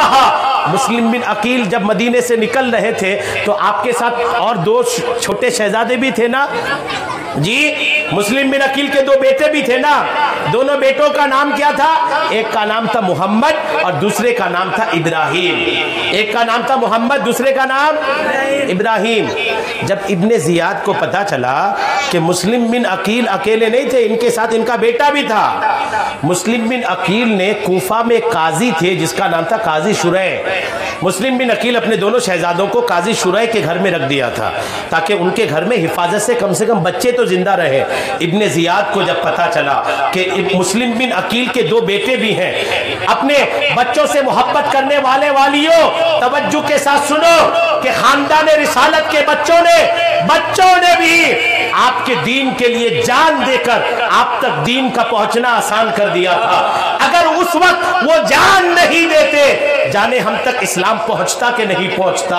कहा, मुस्लिम बिन अकील जब मदीने से निकल रहे थे तो आपके साथ और दो छोटे शहजादे भी थे ना जी। मुस्लिम बिन अकील के दो बेटे भी थे ना। दोनों बेटों का नाम क्या था? एक का नाम था मोहम्मद और दूसरे का नाम था इब्राहिम। एक का नाम था मोहम्मद, दूसरे का नाम इब्राहिम। जब इब्ने जियाद को पता चला कि मुस्लिम बिन अकील अकेले नहीं थे, इनके साथ इनका बेटा भी था, मुस्लिम बिन अकील ने कूफा में काजी थे जिसका नाम था काजी शुरै। मुस्लिम बिन अकील अपने दोनों शहजादों को काजी शुरै के घर में रख दिया था ताकि उनके घर में हिफाजत से कम बच्चे तो जिंदा रहे। इब्ने जियाद को जब पता चला कि मुस्लिम बिन अकील के दो बेटे भी हैं, अपने बच्चों से मोहब्बत करने वालियों तवज्जो के साथ सुनो कि खानदान रिसालत के बच्चों ने भी आपके दीन के लिए जान देकर आप तक दीन का पहुंचना आसान कर दिया था। अगर उस वक्त वो जान नहीं देते, जाने हम तक इस्लाम पहुंचता कि नहीं पहुंचता।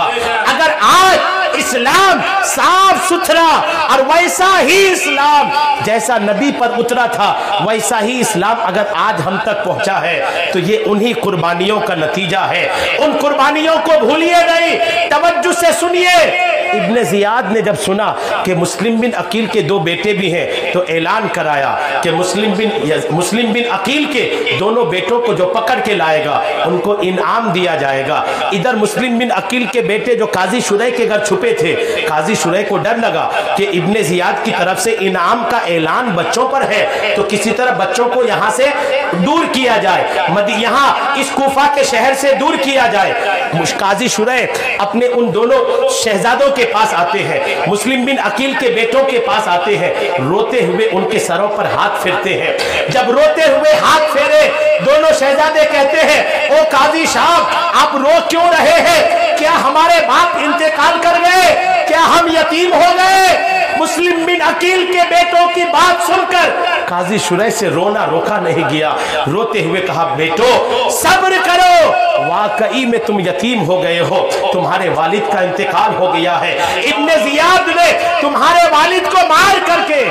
अगर आज इस्लाम साफ सुथरा और वैसा ही इस्लाम जैसा नबी पर उतरा था वैसा ही इस्लाम अगर आज हम तक पहुंचा है तो ये उन्हीं कुर्बानियों का नतीजा है। उन कुर्बानियों को भूलिए नहीं, तवज्जो से सुनिए। इब्ने जियाद ने जब सुना कि मुस्लिम बिन अकील के दो बेटे भी हैं तो ऐलान कराया कि मुस्लिम बिन अकील के दोनों बेटों को जो पकड़ के लाएगा उनको इनाम दिया जाएगा। इधर मुस्लिम बिन अकील के बेटे जो काजी शुरै के घर छुपे थे, काजी शुरै को डर लगा कि इब्ने जियाद की तरफ से इनाम का ऐलान बच्चों पर है तो किसी तरह बच्चों को यहाँ से दूर किया जाए, यहाँ इस कूफा के शहर से दूर किया जाए। काजी शुरै अपने उन दोनों शहजादों के पास आते हैं, मुस्लिम बिन अकील के बेटों के पास आते हैं, रोते हुए उनके सरों पर हाथ फेरते हैं। जब रोते हुए हाथ फेरे दोनों शहजादे कहते हैं, ओ काजी साहब आप रो क्यों रहे हैं? क्या हमारे बाप इंतकाल कर गए? क्या हम यतीम हो गए? मुस्लिम बिन अकील के बेटों की बात सुनकर काजी शुरै से रोना रोका नहीं गया। रोते हुए कहा, बेटो सब्र करो, वाकई में तुम यतीम हो गए हो, तुम्हारे वालिद का इंतकाल हो गया है। इब्ने जियाद ने तुम्हारे वालिद को मार करके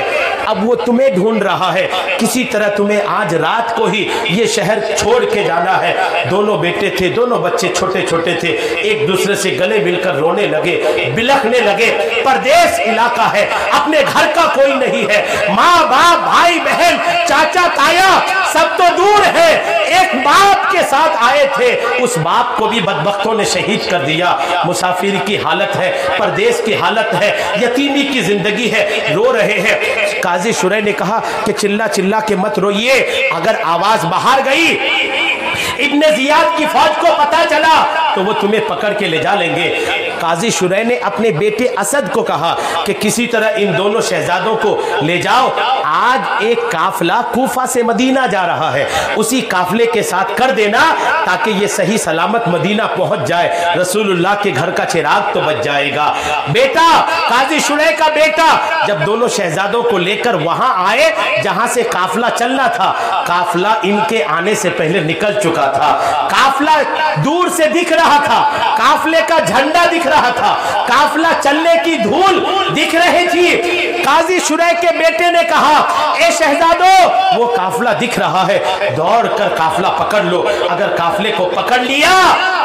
अब वो तुम्हें ढूंढ रहा है, किसी तरह तुम्हें आज रात को ही ये शहर छोड़ के जाना है। दोनों बेटे थे, दोनों बच्चे छोटे छोटे थे, एक दूसरे से गले मिलकर रोने लगे, बिलखने लगे। परदेश इलाका है, अपने घर का कोई नहीं है, माँ बाप भाई बहन चाचा ताया सब तो दूर है। एक बाप के साथ आए थे, उस बाप को भी बदबख्तों ने शहीद कर दिया। मुसाफिर की हालत है, परदेश की हालत है, यतीमी की जिंदगी है, रो रहे हैं। काजी शुरै ने कहा कि चिल्ला चिल्ला के मत रोइए, अगर आवाज बाहर गई इब्ने जियाद की फौज को पता चला तो वो तुम्हें पकड़ के ले जा लेंगे। काजी शुरै ने अपने बेटे असद को कहा कि किसी तरह इन दोनों शहजादों को ले जाओ, आज एक काफिला कूफा से मदीना जा रहा है, उसी काफिले के साथ कर देना ताकि ये सही सलामत मदीना पहुंच जाए, रसूलुल्लाह के घर का चिराग तो बच जाएगा। बेटा, काजी शुरै का बेटा जब दोनों शहजादों को लेकर वहां आए जहां से काफिला चलना था, काफिला इनके आने से पहले निकल चुका था। काफिला दूर से दिख रहा था, काफिले का झंडा दिख रहा था, काफिला चलने की धूल दिख रही थी। काजी शुरै के बेटे ने कहा, ए शहजादो वो काफिला दिख रहा है, दौड़ कर काफिला पकड़ लो, अगर काफिले को पकड़ लिया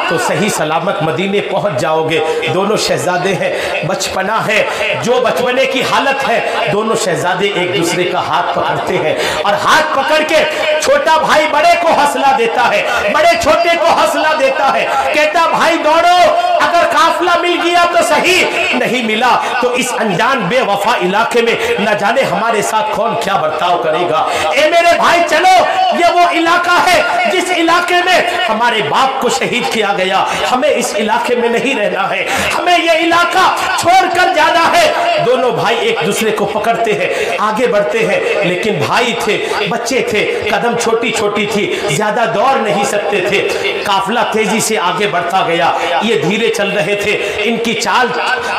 तो सही सलामत मदीने पहुंच जाओगे। दोनों शहजादे हैं, बचपना है, जो बचपने की हालत है, दोनों शहजादे एक दूसरे का हाथ पकड़ते हैं और हाथ पकड़ के छोटा भाई बड़े को हौसला देता है, बड़े छोटे को हौसला देता है, कहता भाई दौड़ो, अगर काफिला मिल गया तो सही, नहीं मिला तो इस अनजान बेवफा इलाके में न जाने हमारे साथ कौन क्या बर्ताव करेगा। ए मेरे भाई चलो, ये वो इलाका है जिस इलाके में हमारे बाप को शहीद किया गया, हमें इस इलाके में नहीं रहना है, हमें ये इलाका छोड़कर जाना है। दोनों भाई एक दूसरे को पकड़ते हैं, आगे बढ़ते हैं, लेकिन भाई थे, बच्चे थे, कदम छोटी छोटी थी, ज्यादा दौड़ नहीं सकते थे। काफिला तेजी से आगे बढ़ता गया, ये धीरे चल रहे थे, इनकी चाल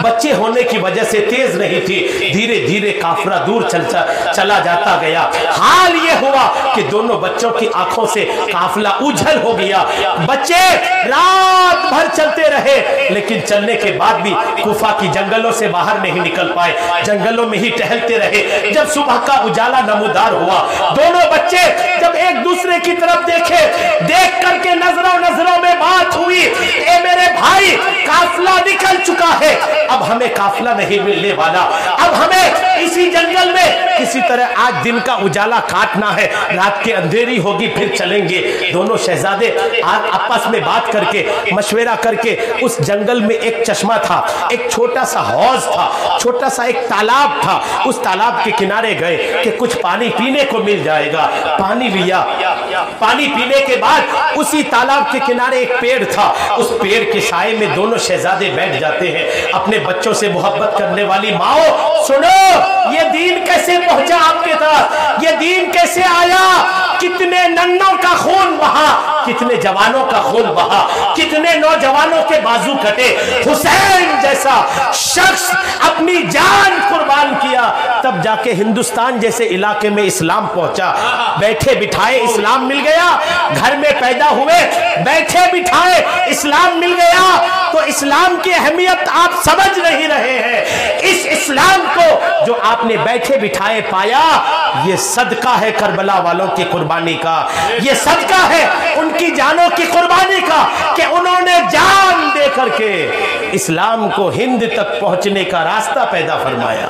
बच्चे होने की वजह से तेज नहीं थी, धीरे धीरे काफिला दूर चला जाता गया। हाल ये हुआ कि दोनों बच्चों की आंखों से काफिला उझल हो गया। बच्चे रात भर चलते रहे, लेकिन चलने के बाद भी कूफा की जंगलों से बाहर नहीं निकल पाए, जंगलों में ही टहलते रहे। जब सुबह का उजाला नमूदार हुआ, दोनों बच्चे जब एक दूसरे की तरफ देखे, देख करके नजरों में बात हुई। हमें काफिला नहीं मिलने वाला। अब हमें इसी जंगल में किसी तरह आज दिन का उजाला काटना है, रात की अंधेरी होगी फिर चलेंगे। दोनों शहजादे आज आपस में बात करके मशवरा करके उस जंगल में एक चश्मा था, एक छोटा सा हौज था, छोटा सा एक तालाब था, उस तालाब के किनारे गए कि कुछ पानी पीने को मिल जाएगा। पानी लिया, पानी पीने के बाद उसी तालाब के किनारे एक पेड़ था, उस पेड़ के साए में दोनों शहजादे बैठ जाते हैं। अपने बच्चों से मोहब्बत करने वाली माओ, सुनो ये दीन कैसे पहुंचा आपके तक, ये दीन कैसे आया, कितने नन्नों का खून बहा, कितने जवानों का खून बहा, कितने नौजवानों के बाजू कटे। हुसैन जैसा शख्स अपनी जान कुर्बान किया, तब जाके हिंदुस्तान जैसे इलाके में इस्लाम पहुंचा। बैठे बिठाए इस्लाम मिल गया, घर में पैदा हुए बैठे बिठाए इस्लाम मिल गया। तो इस्लाम की अहमियत आप समझ नहीं रहे हैं। इस इस्लाम को जो आपने बैठे बिठाए पाया, ये सदका है करबला वालों की कुर्बानी का, ये सदका है उनकी जानों की कुर्बानी का कि उन्होंने जान दे करके इस्लाम को हिंद तक पहुंचने का रास्ता पैदा फरमाया।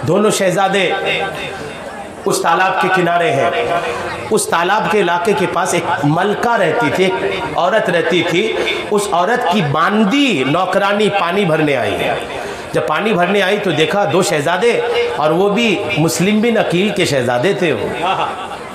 दोनों शहजादे उस तालाब के किनारे हैं। उस तालाब के इलाके के पास एक मलका रहती थी, एक औरत रहती थी। उस औरत की बांदी नौकरानी पानी भरने आई है। जब पानी भरने आई तो देखा दो शहजादे, और वो भी मुस्लिम बिन अकील के शहजादे थे। वो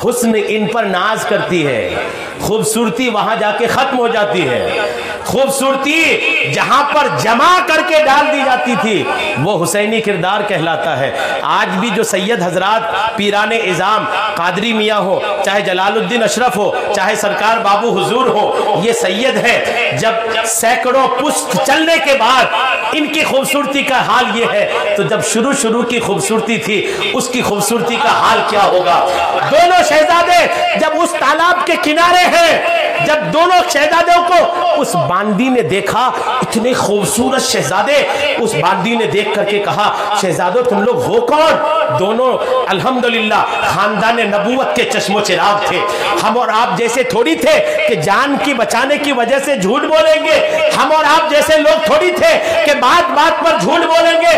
हुस्न इन पर नाज करती है, खूबसूरती वहां जाके खत्म हो जाती है। खूबसूरती जहां पर जमा करके डाल दी जाती थी वो हुसैनी किरदार कहलाता है। आज भी जो सैयद हजरात पीराने इज़ाम कादरी मियाँ हो, चाहे जलालुद्दीन अशरफ हो, चाहे सरकार बाबू हुजूर हो, ये सैयद है। जब सैकड़ों पुश्त चलने के बाद इनकी खूबसूरती का हाल ये है, तो जब शुरू की खूबसूरती थी उसकी खूबसूरती का हाल क्या होगा। दोनों शहजादे जब उस तालाब के किनारे हैं, जब दोनों शहजादों को उस बांदी ने देखा, इतने खूबसूरत शहजादे, उस बांदी ने देख करके कहा, शहजादों तुम लोग हो कौन। दोनों अल्हम्दुलिल्लाह खानदान नबूवत के चश्मो चिराग थे। हम और आप जैसे थोड़ी थे कि जान की बचाने की वजह से झूठ बोलेंगे। हम और आप जैसे लोग थोड़ी थे कि बात बात पर झूठ बोलेंगे।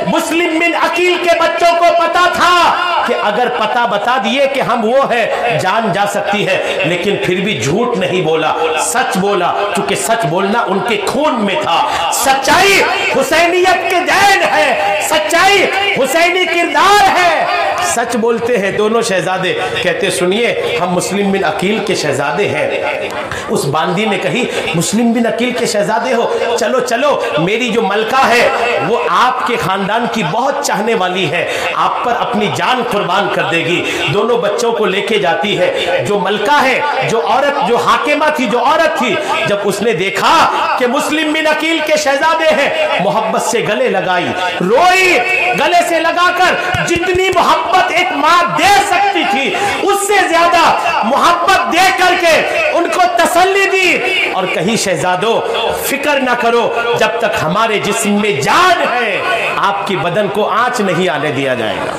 मुस्लिम बिन अकील के बच्चों को पता था कि अगर पता बता दिए कि हम वो है, जान जा सकती है, लेकिन फिर भी झूठ नहीं बोला, सच बोला, क्योंकि सच बोलना उनके खून में था। सच्चाई हुसैनियत के देन है, सच्चाई हुसैनी किरदार है। सच बोलते हैं दोनों शहजादे। कहते सुनिए हम मुस्लिम बिन अकील के शहजादे हैं। उस बांदी ने कही मुस्लिम बिन अकील के शहजादे हो, चलो चलो, मेरी जो मलका है वो आपके खानदान की बहुत चाहने वाली है, आप पर अपनी जान कुर्बान कर देगी। दोनों बच्चों को लेके जाती है। जो मलका है, जो औरत, जो हाकिमा थी, जो औरत थी, जब उसने देखा कि मुस्लिम बिन अकील के शहजादे हैं, मोहब्बत से गले लगाई, रोई। गले से लगाकर जितनी मोहब्बत एक मां दे सकती थी उससे ज्यादा मोहब्बत दे करके उनको तसल्ली दी और कही शहजादों फिक्र ना करो, जब तक हमारे जिस्म में जान है आपकी बदन को आंच नहीं आने दिया जाएगा।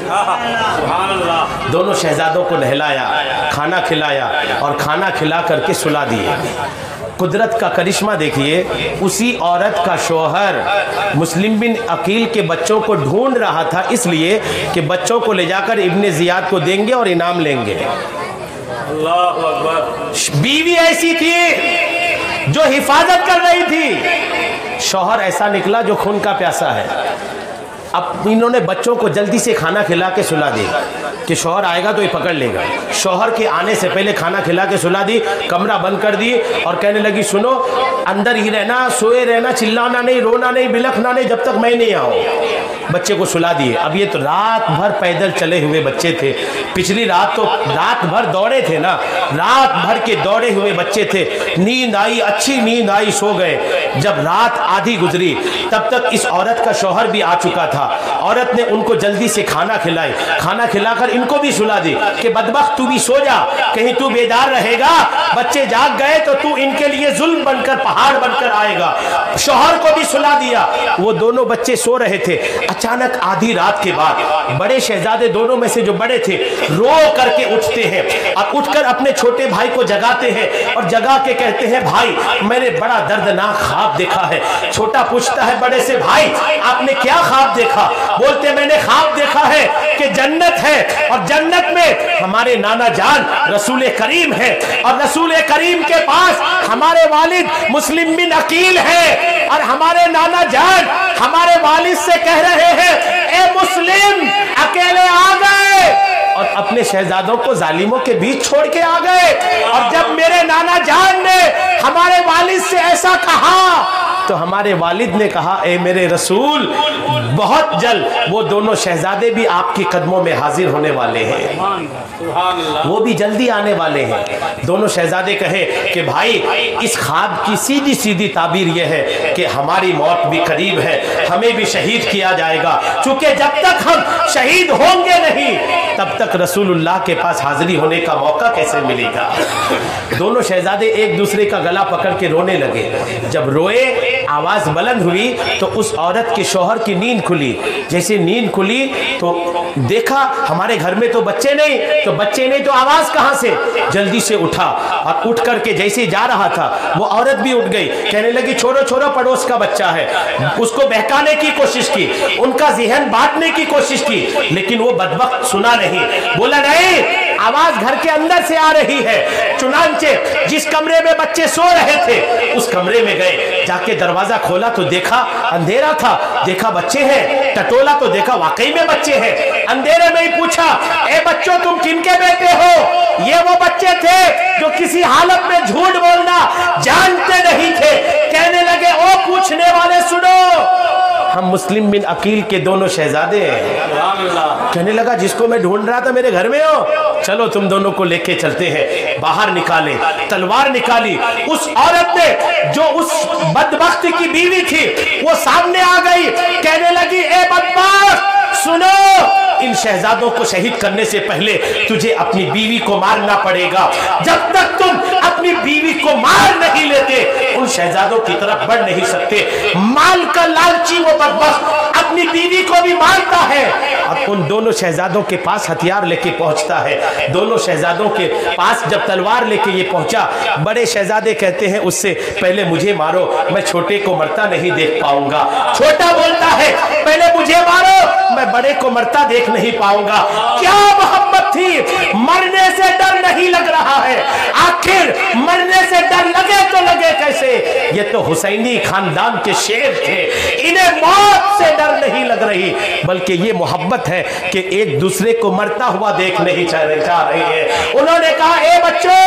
दोनों शहजादों को नहलाया, खाना खिलाया और खाना खिला करके सुला दिए। कुदरत का करिश्मा देखिए, उसी औरत का शौहर मुस्लिम बिन अकील के बच्चों को ढूंढ रहा था, इसलिए कि बच्चों को ले जाकर इब्ने जियाद को देंगे और इनाम लेंगे। अल्लाह अकबर। बीवी ऐसी थी जो हिफाजत कर रही थी, शौहर ऐसा निकला जो खून का प्यासा है। अब इन्होंने बच्चों को जल्दी से खाना खिला के सुला दी कि शौहर आएगा तो ये पकड़ लेगा। शौहर के आने से पहले खाना खिला के सुला दी, कमरा बंद कर दी और कहने लगी सुनो, अंदर ही रहना, सोए रहना, चिल्लाना नहीं, रोना नहीं, बिलखना नहीं जब तक मैं नहीं आऊँ। बच्चे को सुला दिए। अब ये तो रात भर पैदल चले हुए बच्चे थे, पिछली रात तो रात भर दौड़े थे ना, रात भर के दौड़े हुए बच्चे थे। नींद आई, अच्छी नींद आई, सो गए। जब रात आधी गुजरी तब तक इस औरत का शौहर भी आ चुका था। औरत ने उनको जल्दी से खाना खिलाई, खाना खिलाकर इनको भी सुला दी कि बदबख्त तू भी सो जा, कहीं तू बेदार रहेगा, बच्चे जाग गए तो तू इनके लिए जुल्म बनकर, पहाड़ बनकर आएगा। शौहर को भी सुला दिया। वो दोनों बच्चे सो रहे थे। अचानक आधी रात के बाद बड़े शहजादे दोनों में से जो बड़े थे रो करके उठते हैं और उठकर अपने छोटे भाई को जगाते हैं और जगा के कहते हैं भाई मैंने बड़ा दर्दनाक ख्वाब देखा है। छोटा पूछता है बड़े से, भाई आपने क्या ख्वाब देखा? बोलते मैंने ख्वाब देखा है कि जन्नत है और जन्नत में हमारे नाना जान रसूल करीम है और रसूल करीम के पास हमारे वालिद मुस्लिम बिन अकील है और हमारे नाना जान हमारे वालिद से कह रहे हैं, ए मुस्लिम अकेले आ गए, और अपने शहजादों को जालिमों के बीच छोड़ के आ गए। और जब मेरे नाना जान ने हमारे वालिद से ऐसा कहा तो हमारे वालिद ने कहा, ए मेरे रसूल, बहुत जल्द वो दोनों शहजादे भी आपके कदमों में हाजिर होने वाले हैं, वो भी जल्दी आने वाले हैं। दोनों शहजादे कहे कि भाई इस ख्वाब की सीधी सीधी ताबीर यह है कि हमारी मौत भी करीब है, हमें भी शहीद किया जाएगा, चूंकि जब तक हम शहीद होंगे नहीं तब तक रसूलुल्लाह के पास हाजिरी होने का मौका कैसे मिलेगा। दोनों शहजादे एक दूसरे का गला पकड़ के रोने लगे। जब रोए, आवाज बुलंद हुई तो उस औरत के शौहर की नींद खुली। जैसे नींद खुली तो देखा हमारे घर में तो बच्चे नहीं, तो बच्चे नहीं तो आवाज कहां से? जल्दी से उठा और उठ करके जैसे जा रहा था वो औरत भी उठ गई, कहने लगी छोड़ो छोड़ो, पड़ोस का बच्चा है। उसको बहकाने की कोशिश की, उनका ज़हन बांटने की कोशिश की, लेकिन वो बदबख्त सुना नहीं। बोला नहीं, आवाज घर के अंदर से आ रही है। चुनांचे जिस कमरे में बच्चे सो रहे थे उस कमरे में गए, जाके दरवाजा खोला तो देखा अंधेरा था, देखा बच्चे हैं, टटोला तो देखा वाकई में बच्चे हैं। अंधेरे में ही पूछा, ए बच्चों तुम किनके बेटे हो? ये वो बच्चे थे जो किसी हालत में झूठ बोलना जानते नहीं थे। कहने लगे, ओ पूछने वाले सुनो, हम मुस्लिम बिन अकील के दोनों शहजादे हैं। कहने लगा, जिसको मैं ढूंढ रहा था मेरे घर में हो, चलो तुम दोनों को लेके चलते हैं। बाहर निकाले, तलवार निकाली। उस औरत ने जो उस बदबख्त की बीवी थी वो सामने आ गई, कहने लगी, ए बदबख्त सुनो, इन शहजादों को शहीद करने से पहले तुझे अपनी बीवी को मारना पड़ेगा। जब तक तुम अपनी बीवी को मार नहीं लेते उन शहजादों की तरफ बढ़ नहीं सकते। माल का लालची वो बदबख्त अपनी बीवी को भी मारता है और उन दोनों शहजादों के पास हथियार लेके पहुंचता है। दोनों शहजादों के पास जब तलवार लेके ये पहुंचा, बड़े शहजादे कहते हैं, उससे पहले मुझे मारो, मैं छोटे को मरता नहीं देख पाऊंगा। छोटा बोलता है, पहले मुझे मारो, मैं बड़े को मरता देख नहीं पाऊंगा। क्या मोहब्बत थी, मरने से डर नहीं लग रहा है। आखिर मरने से डर लगे तो लगे कैसे? ये तो हुसैनी खानदान के शेर थे, इन्हें मौत से डर नहीं लग रही, बल्कि ये मोहब्बत है कि एक दूसरे को मरता हुआ देख नहीं चाह रही है। उन्होंने कहा, ए बच्चों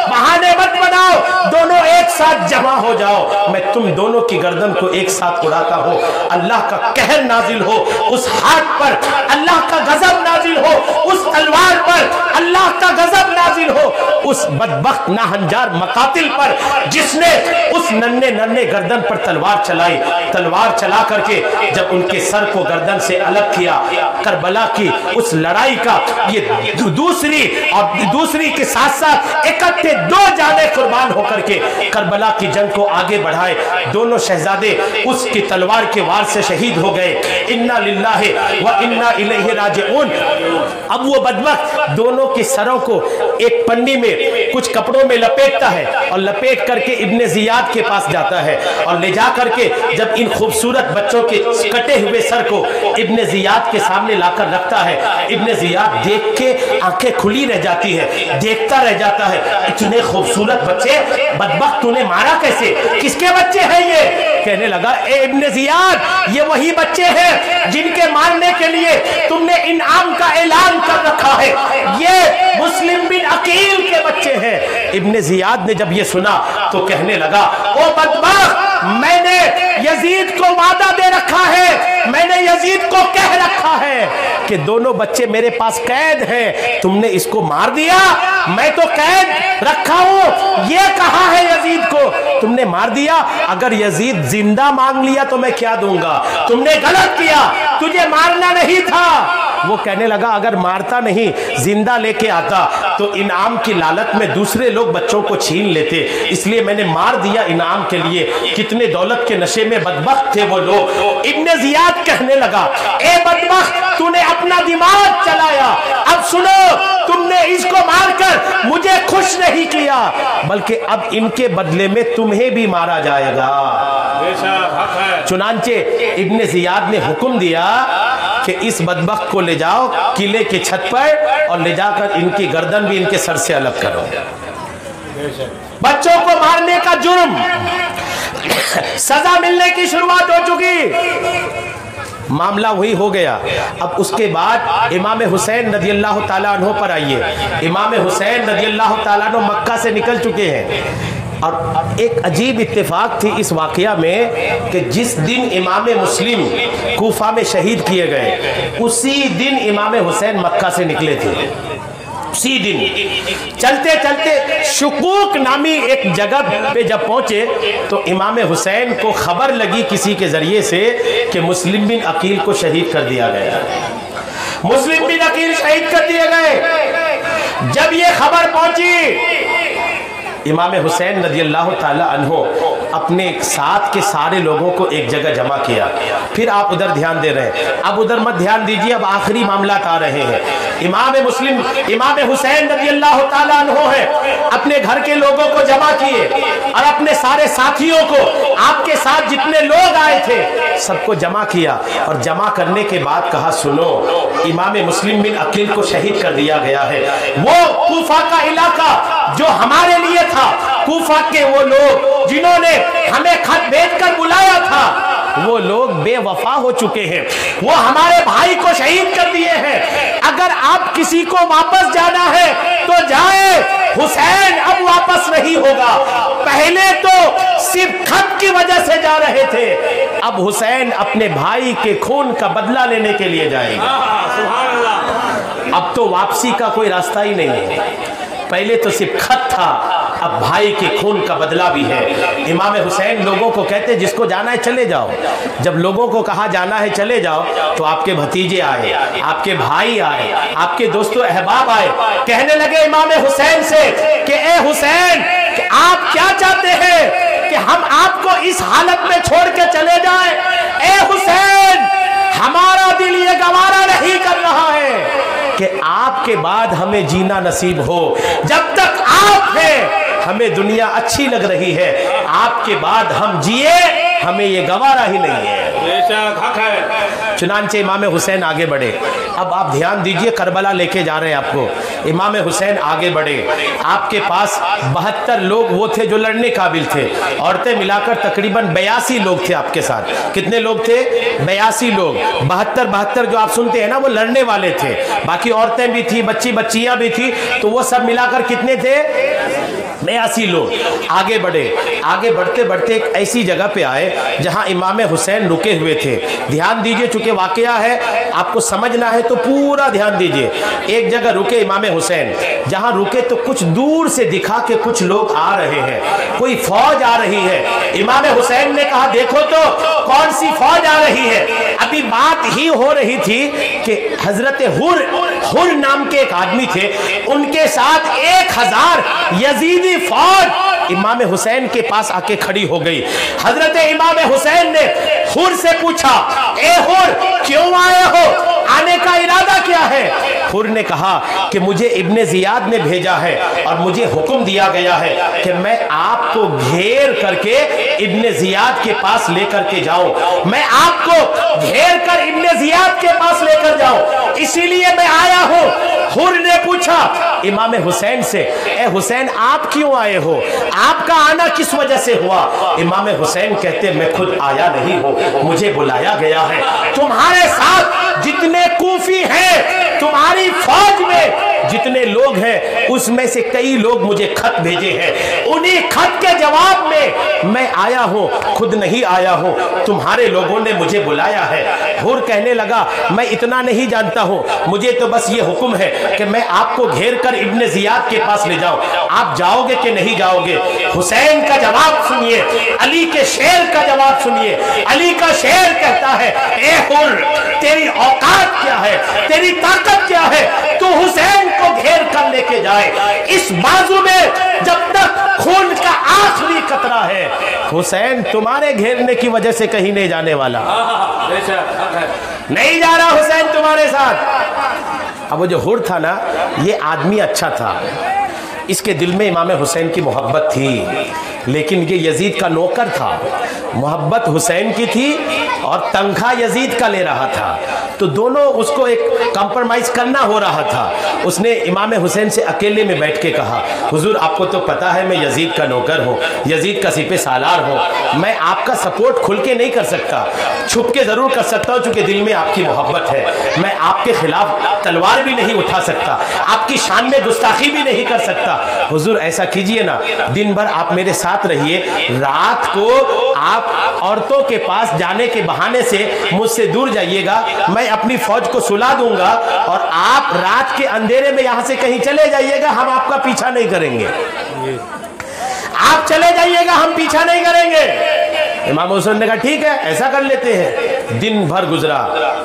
बहाने मत बनाओ, दोनों एक साथ जमा हो जाओ, मैं तुम दोनों की गर्दन को एक साथ उड़ाता हूं। अल्लाह का कहर नाजिल हो उस हाथ पर, अल्लाह का गजब नाजिल हो उस तलवार पर, अल्लाह का गजब नाजिल हो उस बदबख्त नाहंजार मकातिल पर जिसने उस नन्हे नन्हे गर्दन पर तलवार चलाई। तलवार चला करके जब उनके सर को गर्दन से अलग किया, करबला की उस लड़ाई का ये दूसरी के साथ साथ इकट्ठे दो जाने कुर्बान होकर के करबला की जंग को आगे बढ़ाए। दोनों शहजादे उसकी तलवार के वार से शहीद हो गए। इन्ना लिल्लाहि व इन्ना इलैहि राजिऊन। अब वो बदबख्त दोनों के सरों को एक पन्नी में कुछ कपड़ों में लपेटता है और लपेट करके इब्ने जियाद के पास जाता है और ले जा करके जब इन खूबसूरत बच्चों के कटे हुए सर को इब्ने जियाद के सामने लाकर रखता है, इब्ने जियाद देख के आंखें खुली रह जाती है, देखता रह जाता है, इतने खूबसूरत बच्चे, बदबख्त तूने मारा कैसे? किसके बच्चे हैं ये? कहने लगा, ए इब्ने जियाद, ये वही बच्चे हैं जिनके मारने के लिए तुमने इनाम का ऐलान कर रखा है, ये मुस्लिम बिन अकील के बच्चे हैं। इब्ने जियाद ने जब ये सुना तो कहने लगा, ओ बदबख्त, मैंने यजीद को वादा दे रखा है, मैंने यजीद को कह रखा है कि दोनों बच्चे मेरे पास कैद हैं, तुमने इसको मार दिया, मैं तो कैद रखा हूं, ये कहा है यजीद को तुमने मार दिया। अगर यजीद जिंदा मांग लिया तो मैं क्या दूंगा? तुमने गलत किया, तुझे मारना नहीं था। वो कहने लगा, अगर मारता नहीं जिंदा लेके आता तो इनाम की लालच में दूसरे लोग बच्चों को छीन लेते, इसलिए मैंने मार दिया इनाम के लिए। कितने दौलत के नशे में बदबख्त थे वो लोग। इब्ने जियाद कहने लगा, ए बदबख्त, तूने अपना दिमाग चलाया। अब सुनो, तुमने इसको मारकर मुझे खुश नहीं किया, बल्कि अब इनके बदले में तुम्हें भी मारा जाएगा। चुनांचे इब्ने जियाद ने हुक्म दिया कि इस बदबख्त को ले जाओ किले के छत पर और ले जाकर इनकी गर्दन भी इनके सर से अलग करो। बच्चों को मारने का जुर्म, सजा मिलने की शुरुआत हो चुकी। मामला वही हो गया। अब उसके बाद इमाम हुसैन रज़ी अल्लाह ताला अन्हो पर आइए। इमाम हुसैन रज़ी अल्लाह ताला अन्हो मक्का से निकल चुके हैं और एक अजीब इत्तेफाक थी इस वाकया में कि जिस दिन इमाम मुस्लिम कूफा में शहीद किए गए, उसी दिन इमाम हुसैन मक्का से निकले थे। उसी दिन चलते चलते शुकूक नामी एक जगह पे जब पहुंचे तो इमाम हुसैन को खबर लगी किसी के जरिए से कि मुस्लिम बिन अकील को शहीद कर दिया गया। मुस्लिम बिन अकील शहीद कर दिए गए। जब ये खबर पहुंची, इमाम हुसैन रज़ी अल्लाह ताला अन्हो अपने साथ के सारे लोगों को एक जगह जमा किया। फिर आप उधर ध्यान दे रहे हैं, अब उधर मत ध्यान दीजिए, अब आखिरी मामला आ रहे हैं। इमाम हुसैन रज़ी अल्लाह ताला अन्हो है, अपने घर के लोगों को जमा किए और अपने सारे साथियों को, आपके साथ जितने लोग आए थे सबको जमा किया और जमा करने के बाद कहा, सुनो, इमाम मुस्लिम बिन अकील को शहीद कर दिया गया है। वो कूफा का इलाका जो हमारे लिए था, कूफा के वो लोग जिन्होंने हमें खत भेजकर बुलाया था, वो लोग बेवफा हो चुके हैं। वो हमारे भाई को शहीद कर दिए हैं। अगर आप किसी को वापस जाना है तो जाए, हुसैन अब वापस नहीं होगा। पहले तो सिर्फ खत की वजह से जा रहे थे, अब हुसैन अपने भाई के खून का बदला लेने के लिए जाएंगे। अब तो वापसी का कोई रास्ता ही नहीं है। पहले तो सिर्फ खत था, अब भाई के खून का बदला भी है। इमाम हुसैन लोगों को कहते, जिसको जाना है चले जाओ। जब लोगों को कहा जाना है चले जाओ, तो आपके भतीजे आए, आपके भाई आए, आपके दोस्तों अहबाब आए, कहने लगे इमाम हुसैन से कि ए हुसैन, कि आप क्या चाहते हैं कि हम आपको इस हालत में छोड़ के चले जाएं? ए हुसैन, हमारा दिल ये गवारा नहीं कर रहा है कि आपके बाद हमें जीना नसीब हो। जब तक आप हैं हमें दुनिया अच्छी लग रही है, आपके बाद हम जिए हमें ये गवारा ही नहीं है। चुनांचे इमाम हुसैन आगे बढ़े। अब आप ध्यान दीजिए, करबला लेके जा रहे हैं आपको। इमाम हुसैन आगे बढ़े, आपके पास 72 लोग वो थे जो लड़ने काबिल थे। औरतें मिलाकर तकरीबन 82 लोग थे आपके साथ। कितने लोग थे? 82 लोग। 72 जो आप सुनते हैं ना, वो लड़ने वाले थे। बाकी औरतें भी थी, बच्चियां भी थी, तो वो सब मिलाकर कितने थे? 82 लोग। आगे बढ़े, आगे बढ़ते बढ़ते एक ऐसी जगह पे आए जहां इमाम हुसैन रुके हुए थे। ध्यान दीजिए, चूंकि वाकया है आपको समझना है तो पूरा ध्यान दीजिए। एक जगह रुके इमाम हुसैन, जहां रुके तो कुछ दूर से दिखा कि कुछ लोग आ रहे हैं, कोई फौज आ रही है। इमाम हुसैन ने कहा, देखो तो कौन सी फौज आ रही है। अभी बात ही हो रही थी कि हजरत हुर नाम के एक आदमी थे, उनके साथ 1000 यजीदी फौज इमाम हुसैन के पास आके खड़ी हो गई। हजरत इमाम हुसैन ने हुर से पूछा, ए हुर, क्यों आए हो? आने का इरादा क्या है? हुर ने कहा कि मुझे इब्ने जियाद ने भेजा है और मुझे हुक्म दिया गया है कि मैं आपको घेर करके इब्ने जियाद के पास लेकर के जाऊं। मैं आपको घेर कर इब्ने जियाद के पास लेकर जाऊं, इसीलिए मैं आया हूं। हुर ने पूछा इमाम हुसैन से, ए हुसैन, आप क्यों आए हो? आपका आना किस वजह से हुआ? इमाम हुसैन कहते, मैं खुद आया नहीं हूं, मुझे बुलाया गया है। तुम्हारे साथ जितने कूफी हैं, तुम्हारी फौज में जितने लोग हैं, उसमें से कई लोग मुझे खत भेजे हैं। उन्हीं खत के जवाब में मैं आया हूं, खुद नहीं आया हूं, तुम्हारे लोगों ने मुझे बुलाया है। हुर कहने लगा, मैं इतना नहीं जानता हूं, मुझे तो बस ये हुक्म है कि मैं आपको घेर कर इब्ने जियाद के पास ले जाऊं। आप जाओगे कि नहीं जाओगे? हुसैन का जवाब सुनिए, अली के शेर का जवाब सुनिए। अली का शेर कहता है, ए हुर, तेरी औकात क्या है? तेरी ताकत क्या है? तू हुसैन को घेर कर लेके जाए। इस बाजू में जब तक खून का आखिरी कतरा है, हुसैन तुम्हारे घेरने की वजह से कहीं नहीं जाने वाला, नहीं जा रहा हुसैन तुम्हारे साथ। अब वो जो हुर था ना, ये आदमी अच्छा था, इसके दिल में इमाम हुसैन की मोहब्बत थी, लेकिन ये यजीद का नौकर था। मोहब्बत हुसैन की थी और तनख्वाह यजीद का ले रहा था, तो दोनों उसको एक कंप्रोमाइज करना हो रहा था। उसने इमाम हुसैन से अकेले में बैठ के कहा, हुजूर आपको तो पता है मैं यजीद का नौकर हूँ, यजीद का सिपे सालार हूँ, मैं आपका सपोर्ट खुल के नहीं कर सकता, छुप के जरूर कर सकता हूँ, चूंकि दिल में आपकी मोहब्बत है। मैं आपके खिलाफ तलवार भी नहीं उठा सकता, आपकी शान में गुस्ताखी भी नहीं कर सकता। हुजूर ऐसा कीजिए ना, दिन भर आप मेरे साथ रहिए, रात को आप औरतों के पास जाने के बहाने से मुझसे दूर जाइएगा, मैं अपनी फौज को सुला दूंगा और आप रात के अंधेरे में यहां से कहीं चले जाइएगा, हम आपका पीछा नहीं करेंगे। आप चले जाइएगा, हम पीछा नहीं करेंगे। इमाम हुसैन ने कहा ठीक है, ऐसा कर लेते हैं। दिन भर गुजरा।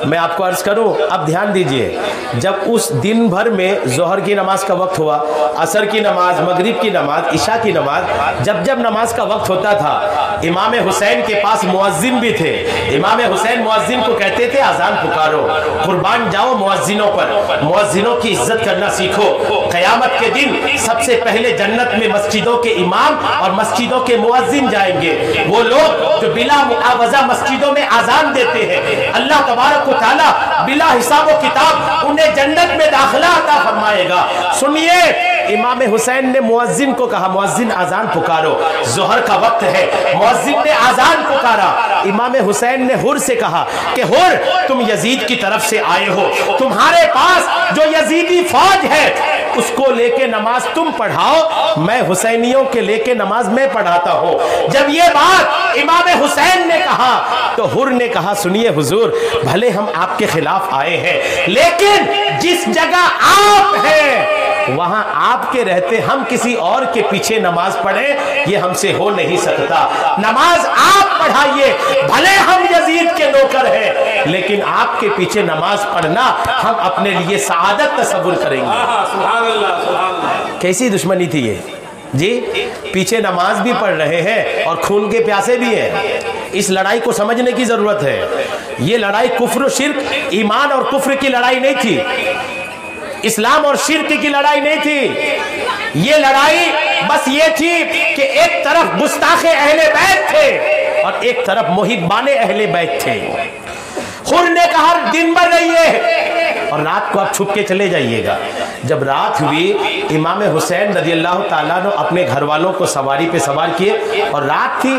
मैं आपको अर्ज करूं, अब ध्यान दीजिए, जब उस दिन भर में जोहर की नमाज का वक्त हुआ, असर की नमाज, मगरिब की नमाज, इशा की नमाज, जब जब नमाज का वक्त होता था, इमाम हुसैन के पास मुअज्जिन भी थे। इमाम हुसैन मुअज्जिन को कहते थे अजान पुकारो, कुर्बान जाओ मुअज्जिनों पर, मुअज्जिनों की इज्जत करना सीखो। क़यामत के दिन सबसे पहले जन्नत में मस्जिदों के इमाम और मस्जिदों के मुअज्जिन जाएंगे, वो लोग जो बिला मुआवजा मस्जिदों में आजान देते हैं। अल्लाह तबारक व तआला बिला हिसाब व किताब उन्हें जन्नत में दाखिला अता फरमाएगा। सुनिए, इमाम हुसैन ने मुअज्जिन को कहा, मुअज्जिन आजान पुकारो, जोहर का वक्त है। मुअज्जिन ने आजान पुकारा। इमाम हुसैन ने हुर से कहा कि हुर, तुम यजीद की तरफ से आए हो, तुम्हारे पास जो यजीदी फौज है उसको लेके नमाज तुम पढ़ाओ, मैं हुसैनियों के लेके नमाज मैं पढ़ाता हूं। जब ये बात इमाम हुसैन ने कहा तो हुर ने कहा, सुनिए हुजूर, भले हम आपके खिलाफ आए हैं, लेकिन जिस जगह आप हैं वहां आपके रहते हम किसी और के पीछे नमाज पढ़े, ये हमसे हो नहीं सकता। नमाज आप पढ़ाइए, भले हम यजीद के नौकर हैं, लेकिन आपके पीछे नमाज पढ़ना हम अपने लिए सआदत तसव्वुर करेंगे। कैसी दुश्मनी थी ये जी, पीछे नमाज भी पढ़ रहे हैं और खून के प्यासे भी हैं। इस लड़ाई को समझने की जरूरत है। ये लड़ाई कुफ्र, शिर्क, ईमान और कुफ्र की लड़ाई नहीं थी, इस्लाम और शिर्क की लड़ाई नहीं थी। ये लड़ाई बस ये थी कि एक तरफ गुस्ताखे अहले बैत थे और एक तरफ मुहिब्बाने अहले बैत थे। हुर ने कहा दिन भर रहिए और रात को आप छुप के चले जाइएगा। जब रात हुई, इमाम हुसैन रज़ियल्लाहु ताला अन्हु अपने घर वालों को सवारी पे सवार किए और रात थी,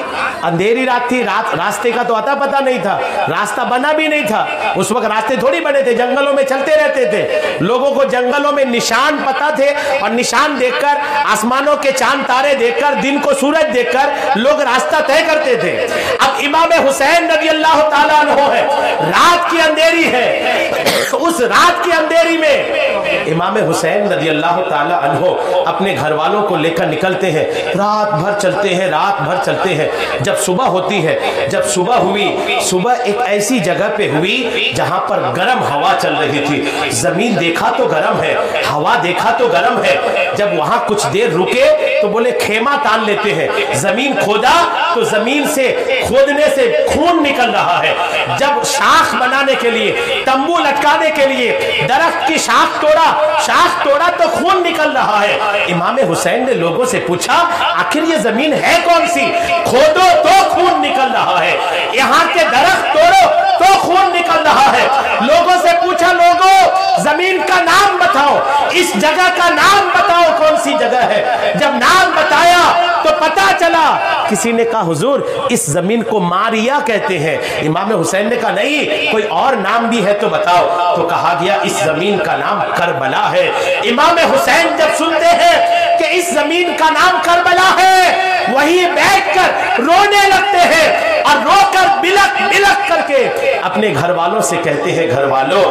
अंधेरी रात थी, रास्ते का तो अता पता नहीं था, रास्ता बना भी नहीं था। उस वक्त रास्ते थोड़ी बने थे, जंगलों में चलते रहते थे। लोगों को जंगलों में निशान पता थे और निशान देखकर, आसमानों के चांद तारे देखकर, दिन को सूरज देखकर लोग रास्ता तय करते थे। अब इमाम हुसैन रज़ियल्लाहु ताला अन्हु है, रात की अंधेरी है, उस रात की अंधेरी में इमाम हुसैन रज़ियल्लाहु ताला अन्हु अपने घर वालों को लेकर निकलते हैं। रात भर चलते हैं, रात भर चलते हैं। जब सुबह होती है, जब सुबह हुई, सुबह एक ऐसी जगह पे हुई जहां पर गर्म हवा चल रही थी। जमीन देखा तो गर्म है, हवा देखा तो गर्म है। जब वहां कुछ देर रुके तो बोले खेमा तान लेते हैं। जमीन खोदा तो जमीन से खोदने से खून निकल रहा है। जब शाख बनाने के लिए, तंबू लटकाने के लिए दरख्त की शाख तोड़ा तो खून निकल रहा है। इमाम हुसैन ने लोगों से पूछा, आखिर ये जमीन है कौन सी? खोदो तो खून निकल रहा है, यहाँ के दरख्त तोड़ो तो खून निकल रहा है। लोगों से पूछा, लोगों जमीन का नाम बताओ, इस जगह का नाम बताओ, कौन सी जगह है? जब नाम बताया तो पता चला, किसी ने कहा हुजूर इस जमीन को मारिया कहते हैं। इमाम हुसैन ने कहा नहीं, कोई और नाम भी है तो बताओ। तो कहा गया इस जमीन का नाम करबला है। इमाम हुसैन जब सुनते हैं कि इस जमीन का नाम करबला है, वहीं बैठकर रोने लगते हैं और रोकर बिलक बिलक करके अपने घर वालों से कहते हैं, घर वालों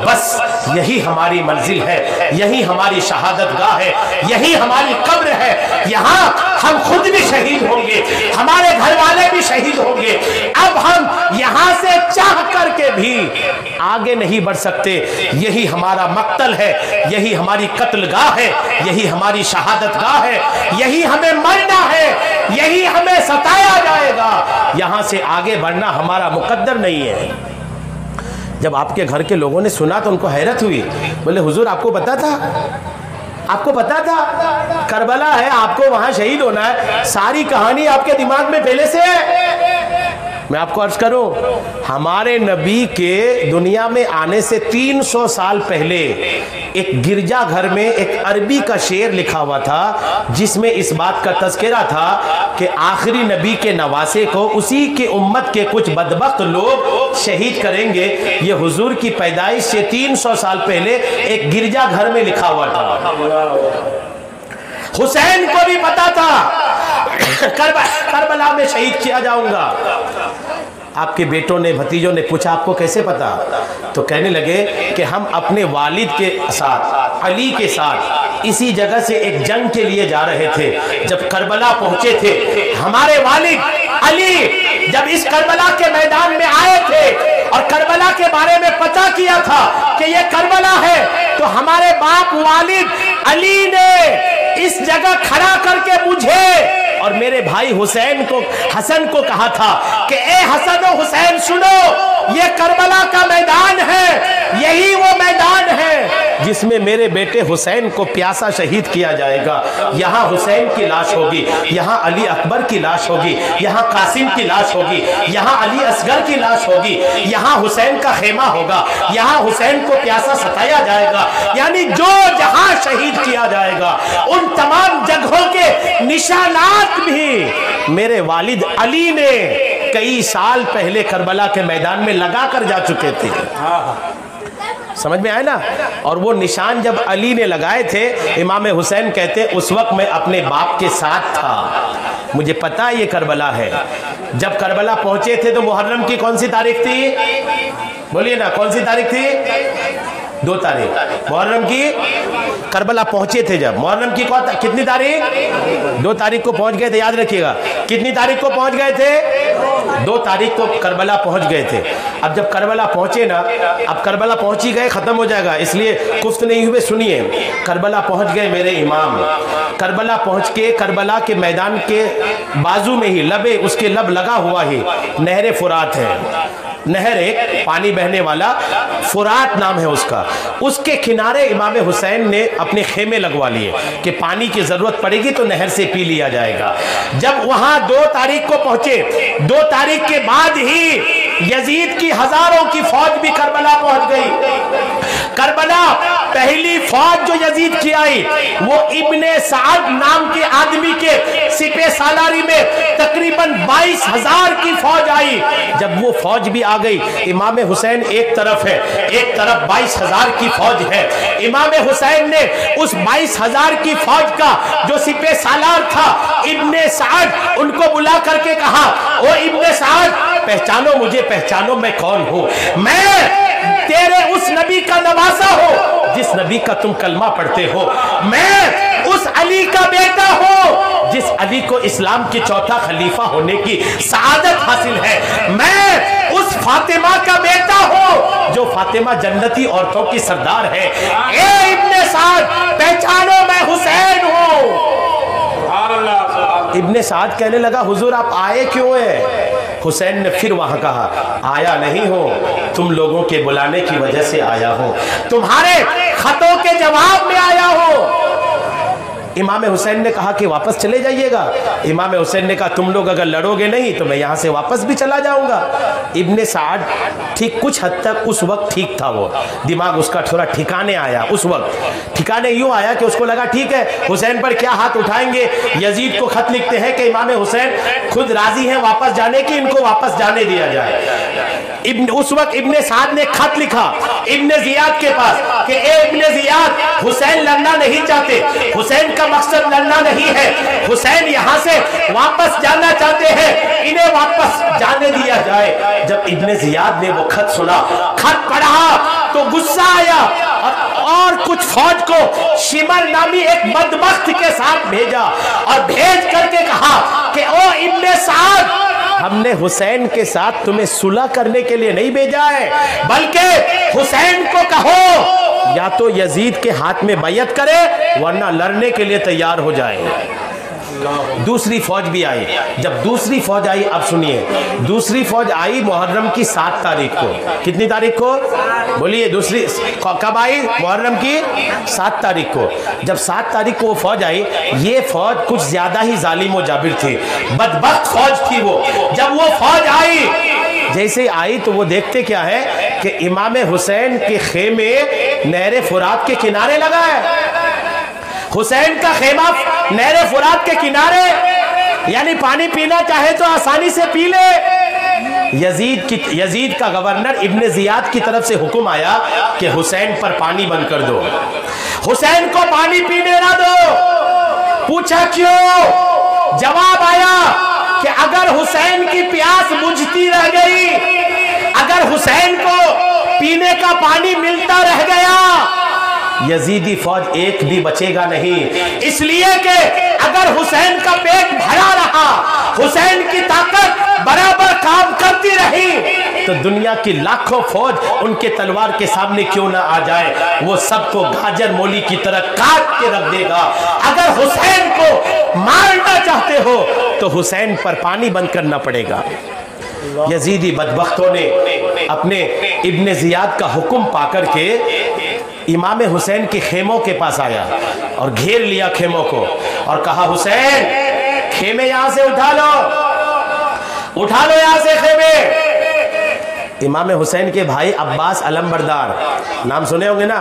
बस यही हमारी मंजिल है, यही हमारी शहादत गाह है, यही हमारी कब्र है। यहाँ हम खुद भी शहीद होंगे, हमारे घर वाले भी शहीद होंगे। अब हम यहाँ से चाह करके भी आगे नहीं बढ़ सकते। यही हमारा मक्तल है, यही हमारी कत्लगाह है, यही हमारी शहादतगाह है, यही हमें मरना है, यही हमें सताया जाएगा। यहां से आगे बढ़ना हमारा मुकद्दर नहीं है। जब आपके घर के लोगों ने सुना तो उनको हैरत हुई। बोले हुजूर आपको पता था, आपको पता था करबला है, आपको वहां शहीद होना है, सारी कहानी आपके दिमाग में पहले से है। मैं आपको अर्ज करूं, हमारे नबी के दुनिया में आने से 300 साल पहले एक गिरजा घर में एक अरबी का शेर लिखा हुआ था, जिसमें इस बात का तज़किरा था कि आखिरी नबी के नवासे को उसी के उम्मत के कुछ बदबख्त लोग शहीद करेंगे। ये हुजूर की पैदाइश से 300 साल पहले एक गिरजा घर में लिखा हुआ था। हुसैन को भी पता था करबला में शहीद किया जाऊंगा। आपके बेटों ने, भतीजों ने पूछा आपको कैसे पता? तो कहने लगे कि हम अपने वालिद के साथ, अली के साथ इसी जगह से एक जंग के लिए जा रहे थे। जब करबला पहुंचे थे, हमारे वालिद अली जब इस करबला के मैदान में आए थे और करबला के बारे में पता किया था कि ये करबला है, तो हमारे बाप वालिद अली ने इस जगह खड़ा करके मुझे और मेरे भाई हुसैन को, हसन को कहा था कि ए हसन और हुसैन सुनो, ये करबला का मैदान है, यही वो मैदान है जिसमें मेरे बेटे हुसैन को प्यासा शहीद किया जाएगा। यहाँ हुसैन की लाश होगी, यहाँ अली अकबर की लाश होगी, यहाँ कासिम की लाश होगी, यहाँ अली असगर की लाश होगी, यहाँ हुसैन का खेमा होगा, यहाँ हुसैन को प्यासा सताया जाएगा। यानी जो जहाँ शहीद किया जाएगा उन तमाम जगहों के निशानात भी मेरे वालिद अली ने कई साल पहले करबला के मैदान में लगा कर जा चुके थे। समझ में आया ना? और वो निशान जब अली ने लगाए थे, इमाम हुसैन कहते उस वक्त मैं अपने बाप के साथ था, मुझे पता है ये करबला है। जब करबला पहुंचे थे तो मुहर्रम की कौन सी तारीख थी? बोलिए ना, कौन सी तारीख थी? 2 तारीख मुहर्रम की। करबला पहुंचे थे जब, मुहर्रम की कितनी तारीख? 2 तारीख को पहुंच गए थे, याद रखिएगा। कितनी तारीख को पहुंच गए थे? 2 तारीख को करबला पहुंच गए थे। अब जब करबला पहुंचे ना, अब करबला पहुंच ही गए, खत्म हो जाएगा, इसलिए कुफ्त नहीं हुए, सुनिए। करबला पहुंच गए मेरे इमाम। करबला पहुंच के करबला के मैदान के बाजू में ही, लबे उसके लब लगा हुआ ही नहर फुरात है। नहर, एक पानी बहने वाला, फुरात नाम है उसका। उसके किनारे इमाम हुसैन ने अपने खेमे लगवा लिए कि पानी की जरूरत पड़ेगी तो नहर से पी लिया जाएगा। जब वहां 2 तारीख को पहुंचे, 2 तारीख के बाद ही यजीद की हजारों की फौज भी करबला पहुंच गई। करबला पहली फौज जो यजीद की आई वो इब्ने साद नाम के आदमी के सिपे सालारी में तकरीबन 22,000 की फौज आई। जब वो फौज भी आ गई, इमाम हुसैन एक तरफ है, एक तरफ 22,000 की फौज है। इमाम हुसैन ने उस 22,000 की फौज का जो सिपे सालार था इब्ने साद, उनको बुला करके कहा, ओ इब्ने साद, पहचानो मुझे, पहचानो मैं कौन हूं। मैं तेरे उस नबी का नवासा हो जिस नबी का तुम कलमा पढ़ते हो। मैं उस अली का बेटा हूं जिस अली को इस्लाम की चौथा खलीफा होने की सआदत हासिल है। मैं उस फातिमा का बेटा हूं जो फातिमा जन्नती औरतों की सरदार है। ए इब्ने साद, पहचानो मैं हुसैन हूं। इब्ने साद कहने लगा, हुजूर आप आए क्यों हैं? हुसैन ने फिर वहां कहा, आया नहीं हो, तुम लोगों के बुलाने की वजह से आया हूं, तुम्हारे खतों के जवाब में आया हूं। इमाम हुसैन ने कहा कि वापस चले जाइएगा। इमाम हुसैन ने कहा तुम लोग अगर लड़ोगे नहीं तो मैं यहां से वापस भी चला जाऊंगा। इब्ने साद ठीक कुछ हद तक उस वक्त ठीक था, वो दिमाग उसका थोड़ा ठिकाने आया। उस वक्त ठिकाने यूं आया कि उसको लगा ठीक है हुसैन पर क्या हाथ उठाएंगे। यजीद को खत लिखते हैं कि इमाम हुसैन खुद राजी हैं वापस जाने की, इनको वापस जाने दिया जाए। उस वक्त इब्ने साद ने खत लिखा इब्ने जियाद के पास कि ए इब्ने जियाद, हुसैन लड़ना नहीं चाहते, हुसैन का मकसद लड़ना नहीं है, हुसैन यहाँ से वापस जाना चाहते हैं, इन्हें वापस जाने दिया जाए। जब इब्ने जियाद ने वो खत सुना, खत पढ़ा तो गुस्सा आया और कुछ फौज को शिमर नामी एक बदबख्त के साथ भेजा और भेज करके कहा कि ओ इब्ने साद, हमने हुसैन के साथ तुम्हें सुलह करने के लिए नहीं भेजा है, बल्कि हुसैन को कहो या तो यजीद के हाथ में बैयत करे वरना लड़ने के लिए तैयार हो जाए। दूसरी फौज भी आई। जब दूसरी फौज आई, अब सुनिए, दूसरी फौज आई मुहर्रम की 7 तारीख को। कितनी तारीख को बोलिए? दूसरी कब आई? मुहर्रम की 7 तारीख को। जब 7 तारीख को वो फौज आई, ये फौज कुछ ज्यादा ही जालिम और जाबिर थी, बदबख्त फौज थी वो। जब वो फौज आई, जैसे आई तो वो देखते क्या है कि इमाम हुसैन के खेमे नहर फुरात के किनारे लगा है। हुसैन का खेमा नहर फुरात के किनारे, यानी पानी पीना चाहे तो आसानी से पी ले। यजीद का गवर्नर इब्ने जियाद की तरफ से हुक्म आया कि हुसैन पर पानी बंद कर दो, हुसैन को पानी पीने ना दो। पूछा क्यों? जवाब आया कि अगर हुसैन की प्यास बुझती रह गई, अगर हुसैन को पीने का पानी मिलता रह गया, यजीदी फौज एक भी बचेगा नहीं। इसलिए कि अगर हुसैन का पेट भरा रहा, हुसैन की ताकत बराबर काम करती रही, तो दुनिया की लाखों फौज उनके तलवार के सामने क्यों ना आ जाए, वो सबको गाजर मोली की तरह काट के रख देगा। अगर हुसैन को मारना चाहते हो तो हुसैन पर पानी बंद करना पड़ेगा। यजीदी बदबख्तों ने अपने इब्ने जियाद का हुक्म पाकर के इमाम हुसैन के खेमों के पास आया और घेर लिया खेमों को और कहा, हुसैन खेमे यहां से उठा लो, उठा लो यहां से खेमे। इमाम हुसैन के भाई अब्बास अलमबरदार, नाम सुने होंगे ना,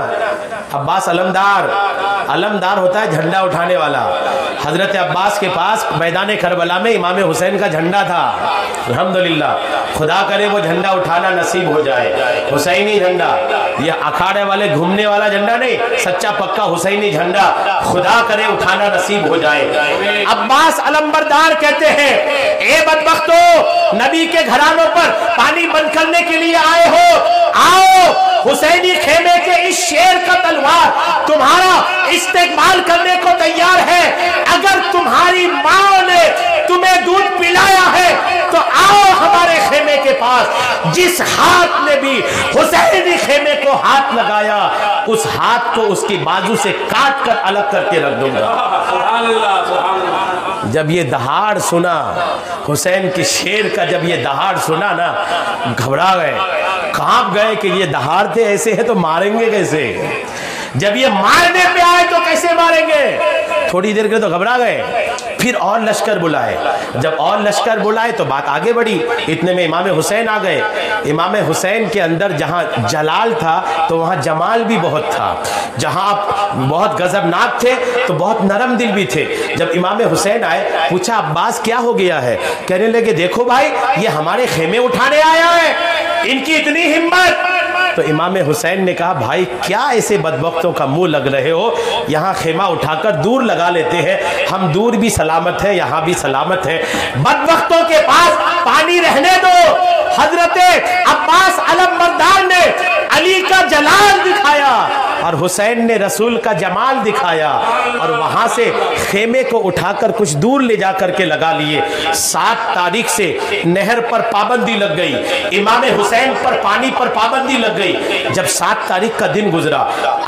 अब्बास अलमदार होता है झंडा उठाने वाला। हजरत अब्बास के पास मैदान करबला में इमाम हुसैन का झंडा था। अल्हम्दुलिल्लाह, खुदा करे वो झंडा उठाना नसीब हो जाए। हुसैनी झंडा, ये अखाड़े वाले घूमने वाला झंडा नहीं, सच्चा पक्का हुसैनी झंडा, खुदा करे उठाना नसीब हो जाए। अब्बास अलमबरदार कहते हैं, ए बदबख्तो, नबी के घरानों पर पानी बंद करने के लिए आए हो, आओ हुसैनी खेमे के इस शेर का तलवार तुम्हारा इस्तेमाल करने को तैयार है। अगर तुम्हारी माँ ने तुम्हें दूध पिलाया है तो आओ हमारे खेमे के पास। जिस हाथ ने भी हुसैनी खेमे को हाथ लगाया, उस हाथ को उसकी बाजू से काट कर अलग करके रख दूंगा। जब ये दहाड़ सुना, हुसैन के शेर का जब ये दहाड़ सुना ना, घबरा गए, कांप गए कि ये दहाड़ते ऐसे हैं तो मारेंगे कैसे। जब ये मारने पे आए तो कैसे मारेंगे। थोड़ी देर के तो घबरा गए, फिर और लश्कर बुलाए। जब और लश्कर बुलाए तो बात आगे बढ़ी। इतने में इमाम हुसैन आ गए। इमाम हुसैन के अंदर जहां जलाल था तो वहां जमाल भी बहुत था। जहां आप बहुत गजबनाक थे तो बहुत नरम दिल भी थे। जब इमाम हुसैन आए, पूछा अब्बास क्या हो गया है। कहने लगे, देखो भाई, ये हमारे खेमे उठाने आया है, इनकी इतनी हिम्मत। तो इमाम हुसैन ने कहा, भाई क्या ऐसे बदबख्तों का मुंह लग रहे हो, यहाँ खेमा उठाकर दूर लगा लेते हैं, हम दूर भी सलामत है, यहाँ भी सलामत है। बदबख्तों के पास पानी रहने दो। हजरत अब्बास अलमबरदार ने अली का जलाल दिखाया और हुसैन ने रसूल का जमाल दिखाया और वहां से खेमे को उठाकर कुछ दूर ले जाकर के लगा लिए। 7 तारीख से नहर पर पाबंदी लग गई, इमाम हुसैन पर पानी पर पाबंदी लग गई। जब 7 तारीख का दिन गुजरा,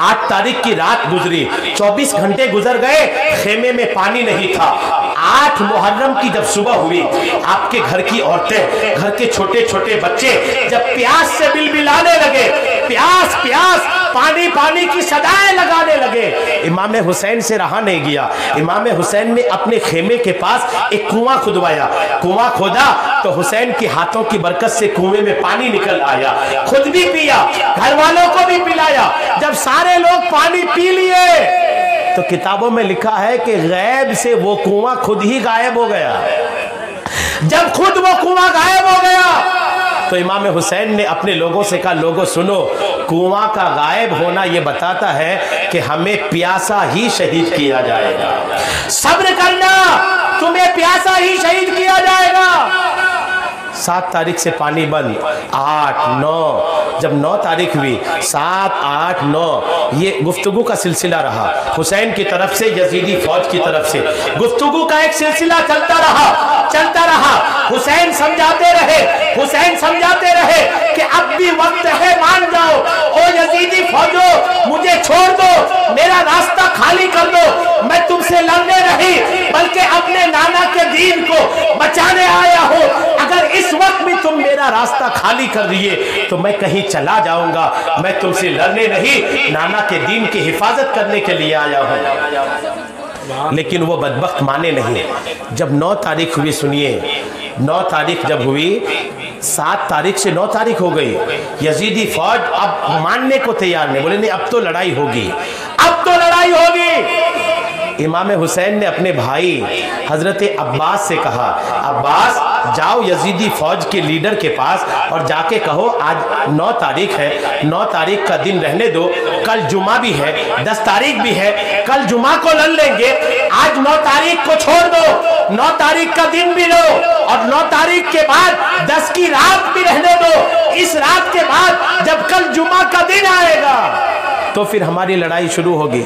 8 तारीख की रात गुजरी, 24 घंटे गुजर गए, खेमे में पानी नहीं था। 8 मुहर्रम की जब सुबह हुई, आपके घर की औरतें, घर के छोटे छोटे बच्चे जब प्यास से बिलबिलाने लगे, प्यास प्यास, पानी पानी की सदाएं लगाने लगे, इमाम हुसैन से रहा नहीं गया। इमाम हुसैन ने अपने खेमे के पास एक कुआं खुदवाया। कुआं खोदा तो हुसैन के हाथों की बरकत से कुएं में पानी निकल आया। खुद भी पिया, घर वालों को भी पिलाया। जब सारे लोग पानी पी लिए तो किताबों में लिखा है कि गैब से वो कुआं खुद ही गायब हो गया। जब खुद वो कुआं गायब हो गया तो इमाम हुसैन ने अपने लोगों से कहा, लोगों सुनो, कुआं का गायब होना ये बताता है कि हमें प्यासा ही शहीद किया जाएगा। सब्र करना, तुम्हें प्यासा ही शहीद किया जाएगा। 7 तारीख से पानी बंद, 8, 9, जब 9 तारीख हुई, 7, 8, 9, ये गुफ्तगू का सिलसिला रहा। हुसैन की तरफ से, यजीदी फौज की तरफ से गुफ्तगू का एक सिलसिला चलता रहा, चलता रहा। हुसैन समझाते रहे कि अब भी वक्त है, मान जाओ। ओ यजीदी फौजो, मुझे छोड़ दो, मेरा रास्ता खाली कर दो, मैं तुमसे लड़ने नहीं बल्कि अपने नाना के दीन को बचाने आया हूं। अगर इस वक्त भी तुम मेरा रास्ता खाली कर दिए तो मैं कहीं चला जाऊंगा, मैं तुमसे लड़ने नहीं, नाना के दीन की हिफाजत करने के लिए आया हूं। लेकिन वो बदबख्त माने नहीं। जब 9 तारीख हुई, सुनिए, 9 तारीख जब हुई, 7 तारीख से 9 तारीख हो गई, यजीदी फौज अब मानने को तैयार नहीं, बोले नहीं अब तो लड़ाई होगी, अब तो लड़ाई होगी। इमाम हुसैन ने अपने भाई हजरत अब्बास से कहा, अब्बास जाओ यजीदी फौज के लीडर के पास और जाके कहो आज 9 तारीख है, 9 तारीख का दिन रहने दो, कल जुमा भी है, 10 तारीख भी है, कल जुमा को लड़ लेंगे, आज 9 तारीख को छोड़ दो, 9 तारीख का दिन भी लो और 9 तारीख के बाद 10 की रात भी रहने दो। इस रात के बाद जब कल जुमा का दिन आएगा तो फिर हमारी लड़ाई शुरू होगी।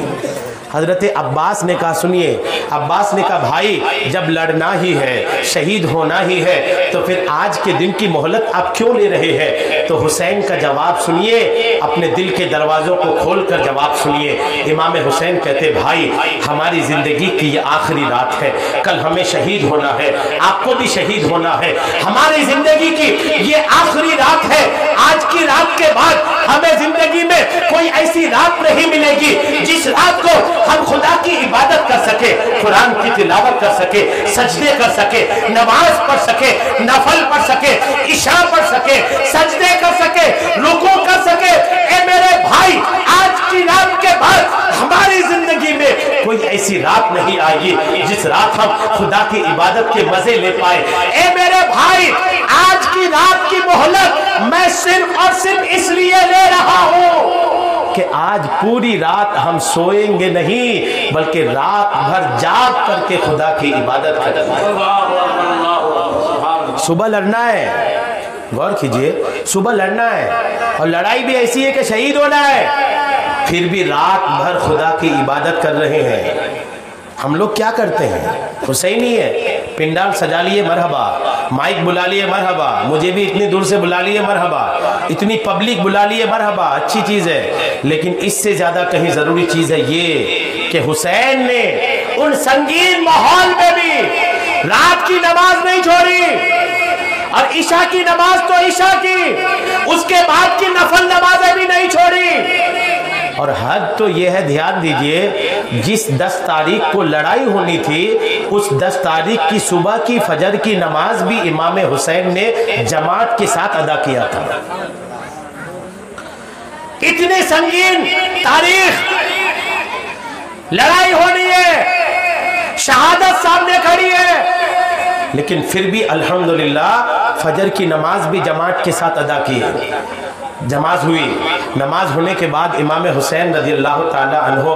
हजरत अब्बास ने कहा, सुनिए, अब्बास ने कहा भाई जब लड़ना ही है, शहीद होना ही है, तो फिर आज के दिन की मोहलत आप क्यों ले रहे हैं? तो हुसैन का जवाब सुनिए, अपने दिल के दरवाजों को खोलकर जवाब सुनिए। इमाम हुसैन कहते, भाई हमारी जिंदगी की ये आखिरी रात है, कल हमें शहीद होना है, आपको भी शहीद होना है, हमारी जिंदगी की ये आखिरी रात है। आज की रात के बाद हमें जिंदगी में कोई ऐसी रात नहीं मिलेगी जिस रात को हम खुदा की इबादत कर सके, कुरान की तिलावत कर सके, सजदे कर सके, नमाज पढ़ सके, नफल पढ़ सके, इशा पढ़ सके, सजदे कर सके, रुकू कर सके। ए मेरे भाई, आज की रात के बाद हमारी जिंदगी में कोई ऐसी रात नहीं आएगी जिस रात हम खुदा की इबादत के मजे ले पाए। ए मेरे भाई, आज की रात की मोहलत मैं सिर्फ और सिर्फ इसलिए ले रहा हूं कि आज पूरी रात हम सोएंगे नहीं बल्कि रात भर जाग करके खुदा की इबादत करेंगे। सुबह लड़ना है, गौर कीजिए, सुबह लड़ना है और लड़ाई भी ऐसी है कि शहीद होना है, फिर भी रात भर खुदा की इबादत कर रहे हैं। हम लोग क्या करते हैं? हुसैनी है, पिंडाल सजा लिए मरहबा, माइक बुला लिए मरहबा, मुझे भी इतनी दूर से बुला लिए मरहबा, इतनी पब्लिक बुला लिए मरहबा, अच्छी चीज है। लेकिन इससे ज्यादा कहीं जरूरी चीज है ये कि हुसैन ने उन संगीन माहौल में भी रात की नमाज नहीं छोड़ी और ईशा की नमाज तो ईशा की, उसके बाद की नफल नमाजें भी नहीं छोड़ी। और हद तो यह है, ध्यान दीजिए, जिस 10 तारीख को लड़ाई होनी थी उस 10 तारीख की सुबह की फजर की नमाज भी इमाम हुसैन ने जमात के साथ अदा किया था। इतनी संगीन तारीख, लड़ाई होनी है, शहादत सामने खड़ी है, लेकिन फिर भी अल्हम्दुलिल्लाह फजर की नमाज भी जमात के साथ अदा की है। नमाज हुई, नमाज होने के बाद इमाम हुसैन रज़ियल्लाहु ताला अन्हो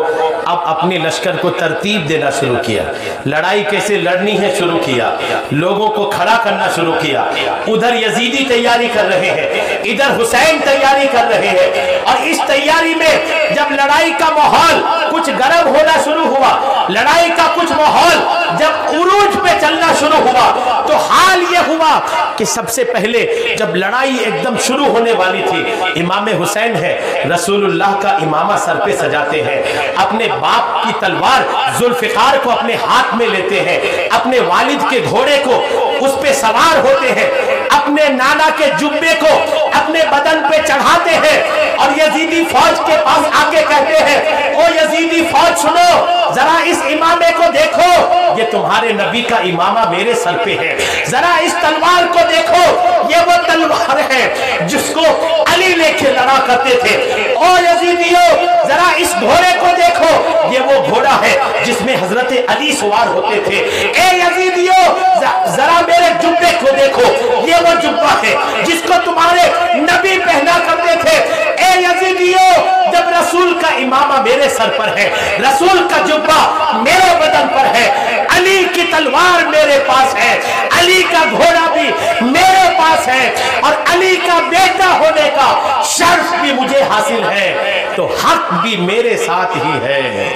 अब अपने लश्कर को तरतीब देना शुरू किया, लड़ाई कैसे लड़नी है शुरू किया, लोगों को खड़ा करना शुरू किया। उधर यजीदी तैयारी कर रहे हैं, इधर हुसैन तैयारी कर रहे हैं, और इस तैयारी में जब लड़ाई का माहौल कुछ गर्म होना शुरू हुआ, लड़ाई का कुछ माहौल जब उरूज पे चलना शुरू हुआ, तो हाल यह हुआ कि सबसे पहले जब लड़ाई एकदम शुरू होने वाली थी, इमाम हुसैन है, रसूलुल्लाह का इमामा सर पे सजाते हैं, अपने बाप की तलवार जुल्फिकार को अपने हाथ में लेते हैं, अपने वालिद के घोड़े को उस पे सवार होते हैं, अपने नाना के जुब्बे को अपने बदन पे चढ़ाते हैं और यजीदी फौज के पास आके कहते हैं, ओ यजीदी फौज सुनो, जरा इस इमामे को देखो, ये तुम्हारे नबी का इमामा मेरे सर पे है, जरा इस तलवार को देखो, ये वो तलवार है जिसको अली लेके लड़ा करते थे। ओ यजीदियों, जरा इस घोड़े को देखो, ये वो घोड़ा है जिसमें हजरत अली सवार होते थे। ए यजीदियों, जरा मेरे जुब्बे को देखो, ये वो जुब्बा है जिसको तुम्हारे नबी पहना करते थे। ए यजीदियों, जब रसूल का इमामा मेरे सर पर है, रसूल का जुब्बा मेरे बदन पर है, अली की तलवार मेरे पास है, अली का घोड़ा भी मेरे पास है, और अली का बेटा होने का शर्फ भी मुझे हासिल है, तो हक भी मेरे साथ ही है।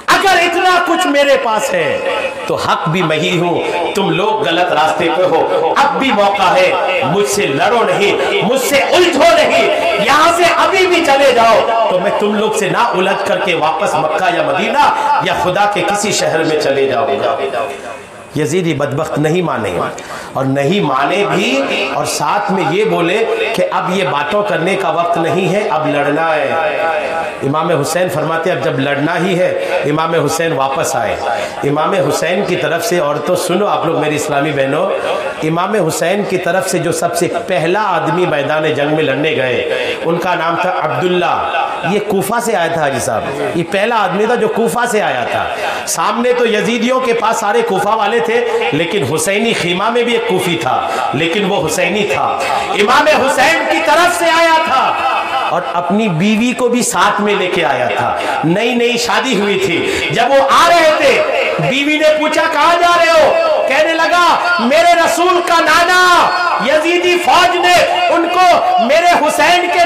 अगर इतना कुछ मेरे पास है तो हक भी मैं ही हूं, तुम लोग गलत रास्ते पे हो, अब भी मौका है, मुझसे लड़ो नहीं, मुझसे उलझो नहीं, यहां से अभी भी चले जाओ तो मैं तुम लोग से ना उलझ करके वापस मक्का या मदीना या खुदा के किसी शहर में चले जाऊंगा। यजीदी बदबख्त नहीं माने, और नहीं माने भी, और साथ में ये बोले कि अब ये बातों करने का वक्त नहीं है, अब लड़ना है। इमाम हुसैन फरमाते अब जब लड़ना ही है, इमाम हुसैन वापस आए। इमाम हुसैन की तरफ से, और तो सुनो आप लोग मेरी इस्लामी बहनों, इमाम हुसैन की तरफ से जो सबसे पहला आदमी मैदान जंग में लड़ने गए उनका नाम था अब्दुल्ला। ये कूफा से आया था हाजी साहब, ये पहला आदमी था जो कूफा से आया था। सामने तो यजीदियों के पास सारे कूफा वाले थे, लेकिन हुसैनी खीमा में भी एक कूफी था, लेकिन वो हुसैनी था, इमाम हुसैन की तरफ से आया था, और अपनी बीवी को भी साथ में लेके आया था। नई नई शादी हुई थी। जब वो आ रहे थे, बीवी ने पूछा कहां जा रहे हो? कहने लगा मेरे रसूल का नाना यजीदी फौज ने उनको मेरे हुसैन के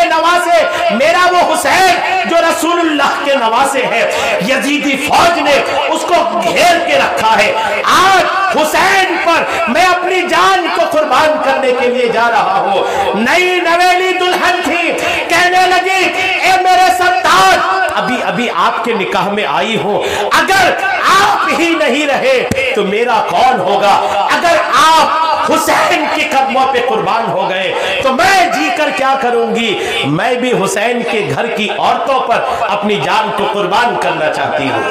नवा से, मेरा वो हुसैन जो रसूलुल्लाह के नवा से है, यजीदी फौज ने उसको घेर के रखा है। आज हुसैन पर मैं अपनी जान को कुर्बान करने के लिए जा रहा हूं। नई नवेली दुल्हन थी, कहने लगी ए मेरे सरताज, अभी अभी आपके निकाह में आई हूं, अगर आप ही नहीं रहे तो मेरा कौन होगा? अगर आप हुसैन के कदमों पे कुर्बान हो गए तो मैं जीकर क्या करूंगी? मैं भी हुसैन के घर की औरतों पर अपनी जान को कुर्बान करना चाहती हूँ।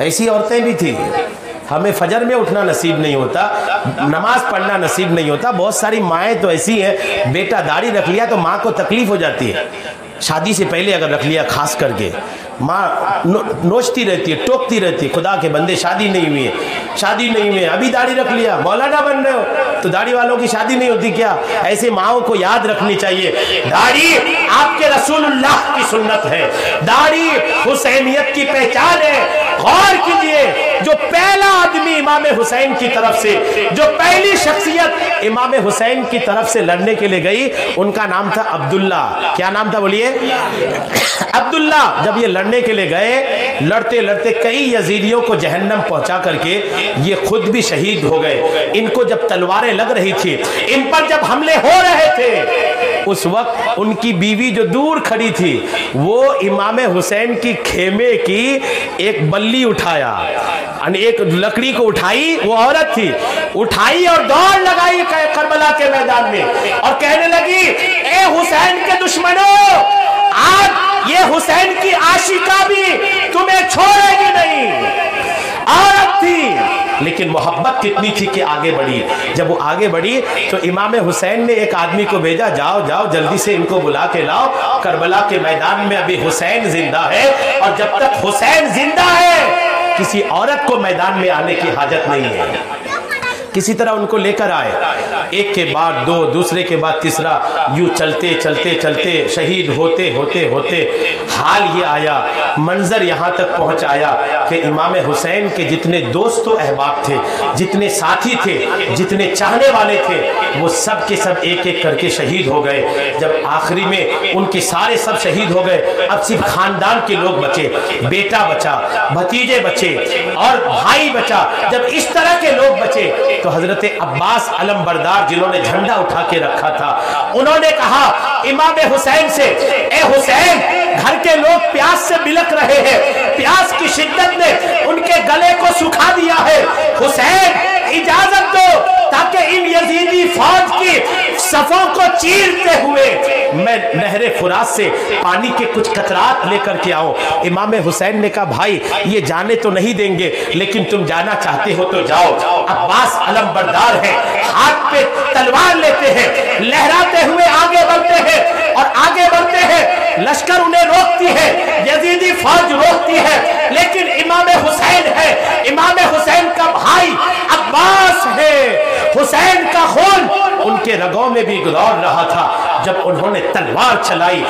ऐसी औरतें भी थी। हमें फजर में उठना नसीब नहीं होता, नमाज पढ़ना नसीब नहीं होता। बहुत सारी माएँ तो ऐसी हैं, बेटा दाढ़ी रख लिया तो माँ को तकलीफ हो जाती है। शादी से पहले अगर रख लिया, खास करके माँ नोचती रहती है, टोकती रहती है, खुदा के बंदे शादी नहीं हुई है, शादी नहीं हुई है, अभी दाढ़ी रख लिया, मौलाना बन रहे हो तो दाढ़ी वालों की शादी नहीं होती क्या? ऐसे माओं को याद रखनी चाहिए, दाढ़ी आपके रसूलुल्लाह की सुन्नत है, दाढ़ी हुसैनियत की पहचान है। गौर कीजिए, जो पहला आदमी इमाम हुसैन की तरफ से, जो पहली शख्सियत इमाम हुसैन की तरफ से लड़ने के लिए गई, उनका नाम था अब्दुल्ला। क्या नाम था बोलिए? अब्दुल्ला। जब ये लड़ने के लिए गए, लड़ते लड़ते कई यजीदियों को जहन्नम पहुंचा करके ये खुद भी शहीद हो गए। इनको जब तलवारें लग रही थी, इन पर जब हमले हो रहे थे, उस वक्त उनकी बीवी जो दूर खड़ी थी, वो इमाम हुसैन की खेमे की एक बल्ली उठाया, एक लकड़ी को उठाई, वो औरत थी, उठाई और दौड़ लगाई करबला के मैदान में, और कहने लगी ए हुसैन के दुश्मनों, आज ये हुसैन की आशिका भी तुम्हें छोड़ेगी नहीं। औरत थी, लेकिन मोहब्बत कितनी थी कि आगे बढ़ी। जब वो आगे बढ़ी तो इमाम हुसैन ने एक आदमी को भेजा, जाओ जाओ जल्दी से इनको बुला के लाओ, करबला के मैदान में अभी हुसैन जिंदा है, और जब तक हुसैन जिंदा है किसी औरत को मैदान में आने की हाजत नहीं है। किसी तरह उनको लेकर आए, एक के बाद दो, दूसरे के बाद तीसरा, यूं चलते चलते चलते शहीद होते होते होते हाल ये आया, मंजर यहाँ तक पहुँच आया कि इमाम हुसैन के जितने दोस्तों अहबाब थे, जितने साथी थे, जितने चाहने वाले थे, वो सब के सब एक एक करके शहीद हो गए। जब आखिरी में उनके सारे सब शहीद हो गए, अब सिर्फ खानदान के लोग बचे, बेटा बचा, भतीजे बचे और भाई बचा। जब इस तरह के लोग बचे तो हजरत अब्बास अलम बरदार, जिन्होंने झंडा उठा के रखा था, उन्होंने कहा इमाम हुसैन से, ए हुसैन, घर के लोग प्यास से बिलख रहे हैं, प्यास की शिद्दत ने उनके गले को सुखा दिया है, हुसैन इजाजत दो ताकि इन यजीदी फौज की सफों को चीरते हुए मैं नहरे फुरात से पानी के कुछ कतरात लेकर के आऊं। इमाम हुसैन ने कहा भाई ये जाने तो नहीं देंगे, लेकिन तुम जाना चाहते हो तो जाओ। अब्बास अलम बरदार है, हाथ पे तलवार लेते हैं, लहराते हुए आगे बढ़ते हैं और आगे बढ़ते हैं, लश्कर उन्हें रोकती है, यजीदी फौज रोकती है, लेकिन इमाम हुसैन है, इमाम हुसैन का भाई अब्बास है, हुसैन का खून उनके रगों में भी दौड़ रहा था। जब उन्होंने तलवार चलाई,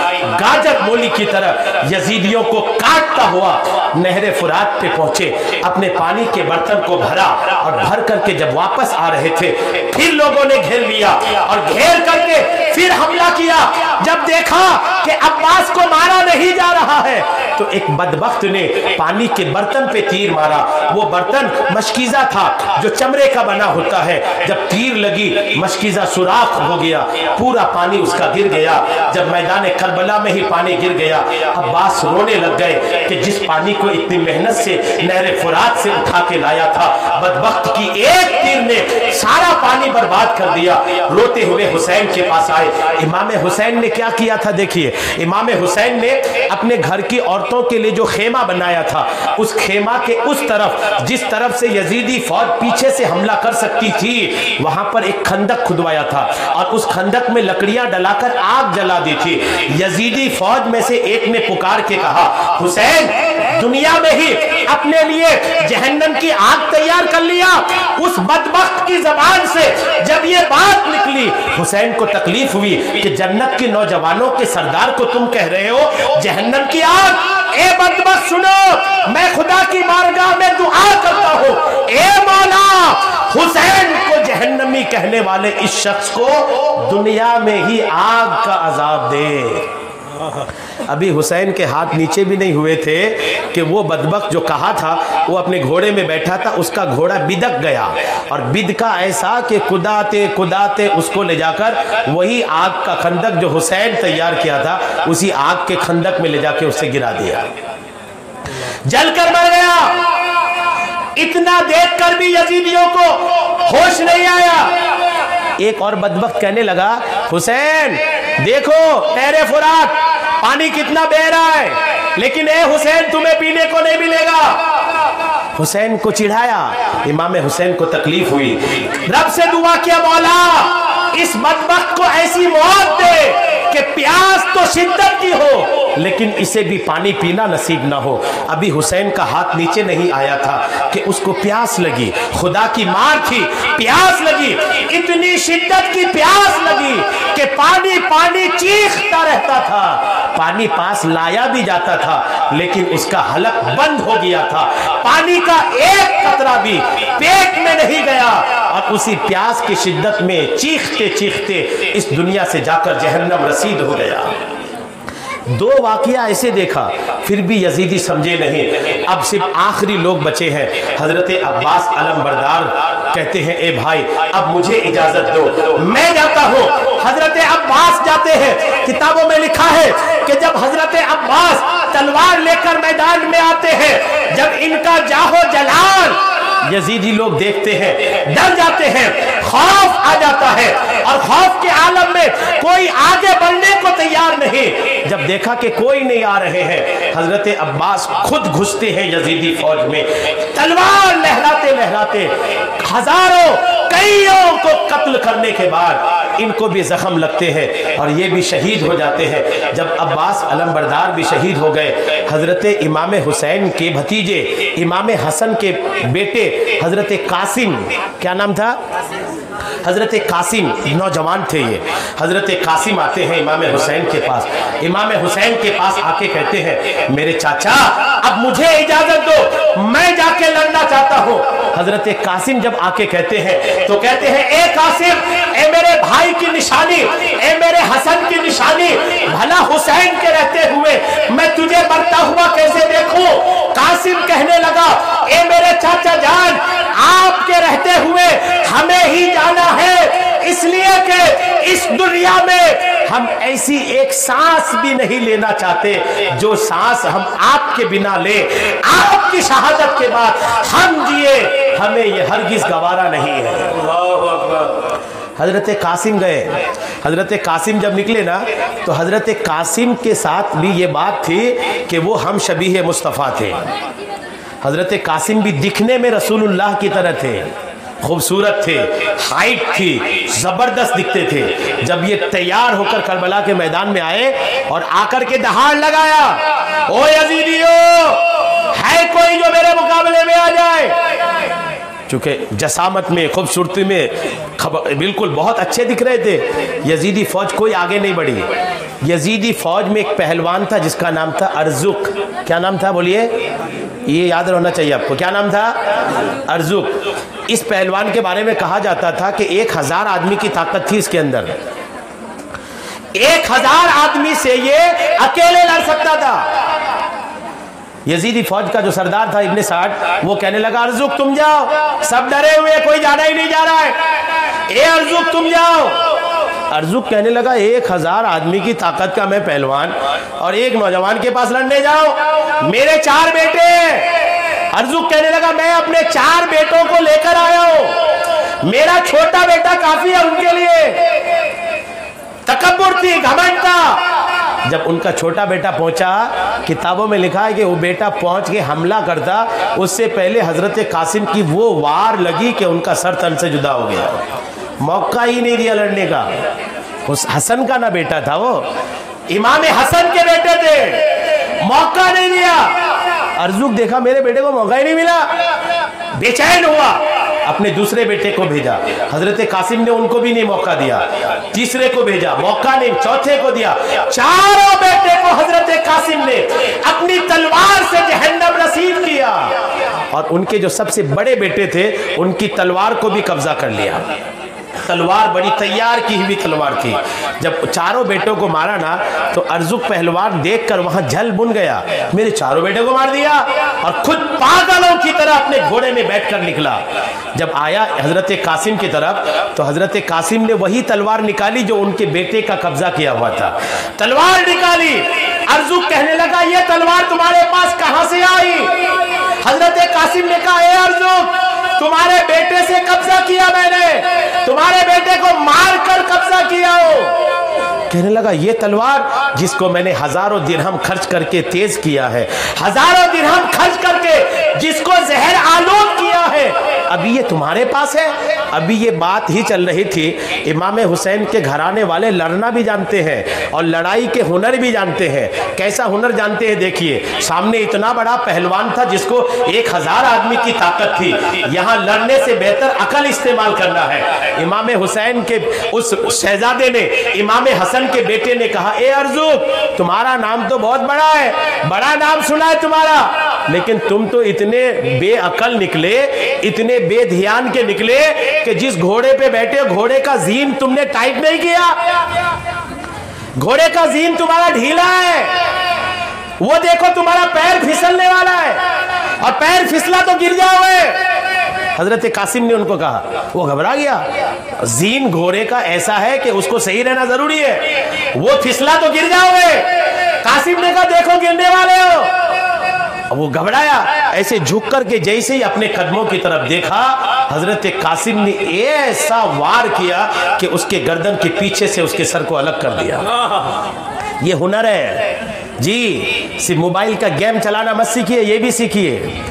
गाजर मूली की तरह यजीदियों को काटता हुआ नहरे फुरात पे पहुंचे, अपने पानी के बर्तन को भरा और भर करके जब वापस आ रहे थे, फिर लोगों ने घेर लिया और घेर करके फिर हमला किया। जब देखा कि अब्बास को मारा नहीं जा रहा है तो एक बदबख्त ने पानी के बर्तन पे तीर मारा। वो बर्तन मशकीजा था जो चमड़े का बना होता है। जब तीर लगी मशकीजा सुराख हो गया, पूरा पानी उसका गिर गया। जब मैदान करबला में ही पानी गिर गया, अब्बास रोने लग गए कि जिस पानी को इतनी मेहनत से नहर फुरात से उठा के लाया था, बदबख्त की एक तीर ने सारा पानी बर्बाद कर दिया। रोते हुए हुसैन के पास आए। इमाम हुसैन ने क्या किया था देखिए। इमाम हुसैन ने अपने घर की औरतों के लिए जो खेमा बनाया था, उस खेमा के उस तरफ जिस तरफ से यजीदी फौज पीछे से हमला कर सकती थी, वहां पर एक खंदक खुदवाया था और उस खंदक में लकड़ियां डलाकर आग जला दी थी। यजीदी फौज में से एक ने पुकार के कहा, हुसैन दुनिया में ही अपने लिए जहन्नम की आग तैयार कर लिया। उस बदबख्त की जबान से जब ये बात निकली, हुसैन को तकलीफ हुई कि जन्नत के नौजवानों के सरदार को तुम कह रहे हो जहन्नम की आग। ए बदबख्त सुनो, मैं खुदा की बारगाह में दुआ करता हूं, ए मौला हुसैन को जहन्नमी कहने वाले इस शख्स को दुनिया में ही आग का अजाब दे। अभी हुसैन के हाथ नीचे भी नहीं हुए थे कि वो बदबख्त जो कहा था, वो अपने घोड़े में बैठा था, उसका घोड़ा बिदक गया और बिदका ऐसा कि कुदाते कुदाते उसको ले जाकर वही आग का खंदक जो हुसैन तैयार किया था, उसी आग के खंदक में ले जाके उसे गिरा दिया, जलकर मर गया। इतना देखकर भी यजीदियों को होश नहीं आया। एक और बदबख्त कहने लगा, हुसैन देखो नहरे फुरात पानी कितना बह रहा है, लेकिन ए हुसैन तुम्हें पीने को नहीं मिलेगा। हुसैन को चिढ़ाया। इमाम हुसैन को तकलीफ हुई, रब से दुआ किया, मौला इस बदबख्त को ऐसी मौत दे कि प्यास तो शिद्दत की हो लेकिन इसे भी पानी पीना नसीब ना हो। अभी हुसैन का हाथ नीचे नहीं आया था कि उसको प्यास लगी, खुदा की मार थी, प्यास लगी, इतनी शिद्दत की प्यास लगी कि पानी पानी चीखता रहता था। पानी पास लाया भी जाता था लेकिन उसका हलक बंद हो गया था, पानी का एक कतरा भी पेट में नहीं गया और उसी प्यास की शिद्दत में चीखते चीखते इस दुनिया से जाकर जहन्नम रसीद हो गया। दो वाकया ऐसे देखा, फिर भी यजीदी समझे नहीं। अब सिर्फ आखिरी लोग बचे हैं। हजरत अब्बास अलमबरदार कहते हैं, ए भाई अब मुझे इजाजत दो, मैं जाता हूँ। हजरत अब्बास जाते हैं। किताबों में लिखा है कि जब हजरत अब्बास तलवार लेकर मैदान में आते हैं, जब इनका जाहो जलाल यजीदी लोग देखते हैं, डर जाते हैं, खौफ आ जाता है और खौफ के आलम में कोई आगे बढ़ने को तैयार नहीं। जब देखा कि कोई नहीं आ रहे हैं, हजरत अब्बास खुद घुसते हैं यजीदी फौज में, तलवार लहराते लहराते हजारों कईयों को कत्ल करने के बाद इनको भी जख्म लगते हैं और ये भी शहीद हो जाते हैं। जब अब्बास अलमबरदार भी शहीद हो गए, हजरत इमाम हुसैन के भतीजे इमाम हसन के बेटे हजरत कासिम, क्या नाम था, हजरत कासिम नौजवान थे ये, हजरत कासिम आते हैं इमाम हुसैन के पास। इमाम हुसैन के पास आके कहते हैं, मेरे चाचा अब मुझे इजाजत दो, मैं जाके लड़ना चाहता हूँ। हजरत कासिम जब आके कहते हैं तो कहते हैं, ए कासिम, ए मेरे भाई की निशानी, ए मेरे हसन की निशानी, भला हुसैन के रहते हुए मैं तुझे मरता हुआ कैसे देखूं। कासिम कहने लगा, ए मेरे चाचा जान, आपके रहते हुए हमें ही जाना है, इसलिए कि इस दुनिया में हम ऐसी एक सांस भी नहीं लेना चाहते जो सांस हम आपके बिना ले। आपकी शहादत के बाद हम जिए, हमें ये हरगिज गवारा नहीं है। हजरत कासिम गए। हजरत कासिम जब निकले ना, तो हजरत कासिम के साथ भी ये बात थी कि वो हम शबीह मुस्तफ़ा थे। हजरत कासिम भी दिखने में रसूलुल्लाह की तरह थे, खूबसूरत थे, हाइट थी, जबरदस्त दिखते थे। जब ये तैयार होकर करबला के मैदान में आए और आकर के दहाड़ लगाया, ओ यजीदियों, है कोई जो मेरे मुकाबले में आ जाए। चूंकि जसामत में, खूबसूरती में बिल्कुल बहुत अच्छे दिख रहे थे। यजीदी फौज कोई आगे नहीं बढ़ी। यजीदी फौज में एक पहलवान था जिसका नाम था अर्जुक। क्या नाम था बोलिए, ये याद रहना चाहिए आपको, क्या नाम था, अर्जुक। इस पहलवान के बारे में कहा जाता था कि 1000 आदमी की ताकत थी इसके अंदर। 1000 आदमी से ये अकेले लड़ सकता था। यजीदी फौज का जो सरदार था इब्ने साद, वो कहने लगा अर्जुक तुम जाओ, सब डरे हुए, कोई जाना ही नहीं जा रहा है, ए अर्जुक तुम जाओ। अर्जुक कहने लगा 1000 आदमी की ताकत का मैं पहलवान और एक नौजवान के पास लड़ने जाओ, मेरे 4 बेटे। अर्जुक कहने लगा मैं अपने 4 बेटों को लेकर आया हूं, मेरा छोटा बेटा काफी है उनके लिए। तकब्बुर थी, घमंड था। जब उनका छोटा बेटा पहुंचा, किताबों में लिखा है कि वो बेटा पहुंच के हमला करता, उससे पहले हजरत कासिम की वो वार लगी कि उनका सर तन से जुदा हो गया, मौका ही नहीं दिया लड़ने का। उस हसन का ना बेटा था, वो इमाम हसन के बेटे थे, मौका नहीं दिया। अर्जुक देखा मेरे बेटे को मौका ही नहीं मिला, बेचैन हुआ, अपने दूसरे बेटे को भेजा। हजरत कासिम ने उनको भी नहीं मौका दिया, तीसरे को भेजा, मौका नहीं, चौथे को दिया। चारों बेटे को हजरत कासिम ने अपनी तलवार से जहन्नम नसीब किया और उनके जो सबसे बड़े बेटे थे उनकी तलवार को भी कब्जा कर लिया। तलवार बड़ी तैयार की हुई तलवार थी। जब चारों बेटों को मारा ना, तो अर्जुक पहलवान देखकर वहां जल बुन गया, मेरे चारों बेटों को मार दिया, और खुद पागलों की तरह अपने घोड़े में बैठकर निकला। जब आया हजरत कासिम की तरफ, तो हजरत कासिम ने वही तलवार निकाली जो उनके बेटे का कब्जा किया हुआ था। तलवार निकाली, अर्जुक कहने लगा ये तलवार तुम्हारे पास कहां से आई? हजरत कासिम ने कहा ए अर्जुक, तुम्हारे बेटे से कब्जा किया मैंने, तुम्हारे बेटे को मारकर कब्जा किया हो। कहने लगा ये तलवार जिसको मैंने हजारों दिरहम खर्च करके तेज किया है, हजारों दिरहम खर्च करके जिसको जहर आलूद किया है, अभी ये तुम्हारे पास है। अभी ये बात ही चल रही थी, इमाम हुसैन के घराने वाले लड़ना भी जानते हैं और लड़ाई के हुनर भी जानते हैं। कैसा हुनर जानते हैं देखिए, सामने इतना बड़ा पहलवान था जिसको 1000 आदमी की ताकत थी, यहाँ लड़ने से बेहतर अकल इस्तेमाल करना है। इमाम हुसैन के उस शहजादे ने इमाम हसन के बेटे ने कहा ए अर्जुक, तुम्हारा नाम तो बहुत बड़ा है, बड़ा नाम सुना है तुम्हारा, लेकिन तुम तो इतने बेअकल निकले, इतने बेध्यान के निकले कि जिस घोड़े पे बैठे घोड़े का जीन तुमने टाइट नहीं किया, घोड़े का जीन तुम्हारा ढीला है, वो देखो तुम्हारा पैर फिसलने वाला है और पैर फिसला तो गिर जाओगे। हजरत कासिम ने उनको कहा, वो घबरा गया। जीन घोड़े का ऐसा है कि उसको सही रहना जरूरी है, वो फिसला तो गिर जाओगे। कासिम ने कहा देखो गिरने वाले हो। वो घबराया, ऐसे झुक करके जैसे ही अपने कदमों की तरफ देखा, हजरत कासिम ने ऐसा वार किया कि उसके गर्दन के पीछे से उसके सर को अलग कर दिया। ये हुनर है जी। सिर्फ मोबाइल का गेम चलाना मत सीखिए, ये भी सीखिए।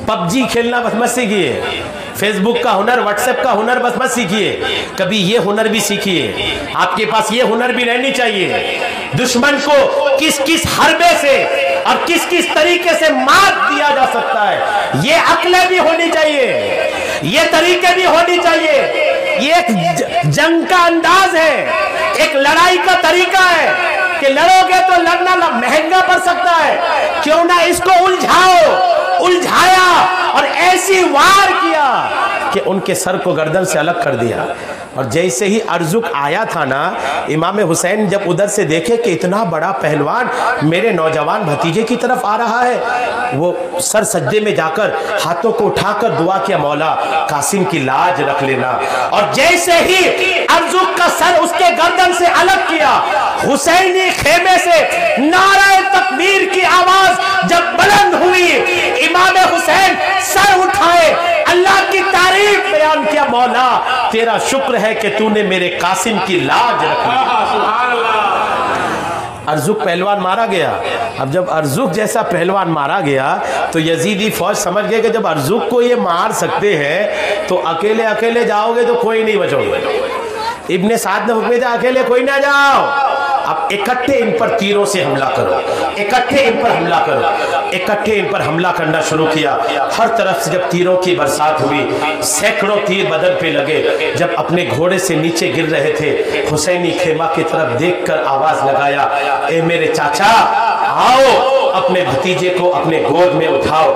पबजी खेलना मत सीखिए, फेसबुक का हुनर, व्हाट्सएप का हुनर बस मत सीखिए, कभी ये हुनर भी सीखिए। आपके पास ये हुनर भी रहनी चाहिए, दुश्मन को किस किस हरबे से और किस किस तरीके से मात दिया जा सकता है, ये अक्लें भी होनी चाहिए, ये तरीके भी होनी चाहिए। ये एक जंग का अंदाज है, एक लड़ाई का तरीका है कि लड़ोगे तो लड़ना महंगा पड़ सकता है, क्यों ना इसको उलझाओ। उलझाया और ऐसी वार किया कि उनके सर को गर्दन से अलग कर दिया। और जैसे ही अर्जुक आया था ना, इमाम हुसैन जब उधर से देखे कि इतना बड़ा पहलवान मेरे नौजवान भतीजे की तरफ आ रहा है, वो सर सज्जे में जाकर हाथों को उठाकर दुआ किया, मौला कासिम की लाज रख लेना। और जैसे ही अर्जुक का सर उसके गर्दन से अलग किया, हुसैनी खेमे से नारे तकबीर की आवाज जब बुलंद हुई, इमाम हुसैन सर उठाए, अल्लाह की तारीफ बयान किया, मौला तेरा शुक्र है कि तूने मेरे कासिम की लाज रख ली। अर्जुक पहलवान मारा गया। अब जब अर्जुक जैसा पहलवान मारा गया तो यजीदी फौज समझ गए कि जब अर्जुक को ये मार सकते हैं तो अकेले अकेले जाओगे तो कोई नहीं बचोगे। इब्ने साद ने हुक्म दिया अकेले कोई ना जाओ, अब इकट्ठे इन पर तीरों से हमला करो, इकट्ठे इन पर हमला करो। इकट्ठे इन पर हमला करना शुरू किया। हर तरफ से जब तीरों की बरसात हुई, सैकड़ों तीर बदन पे लगे। जब अपने घोड़े से नीचे गिर रहे थे, हुसैनी खेमा की तरफ देखकर आवाज लगाया, ए मेरे चाचा आओ, अपने भतीजे को अपने गोद में उठाओ।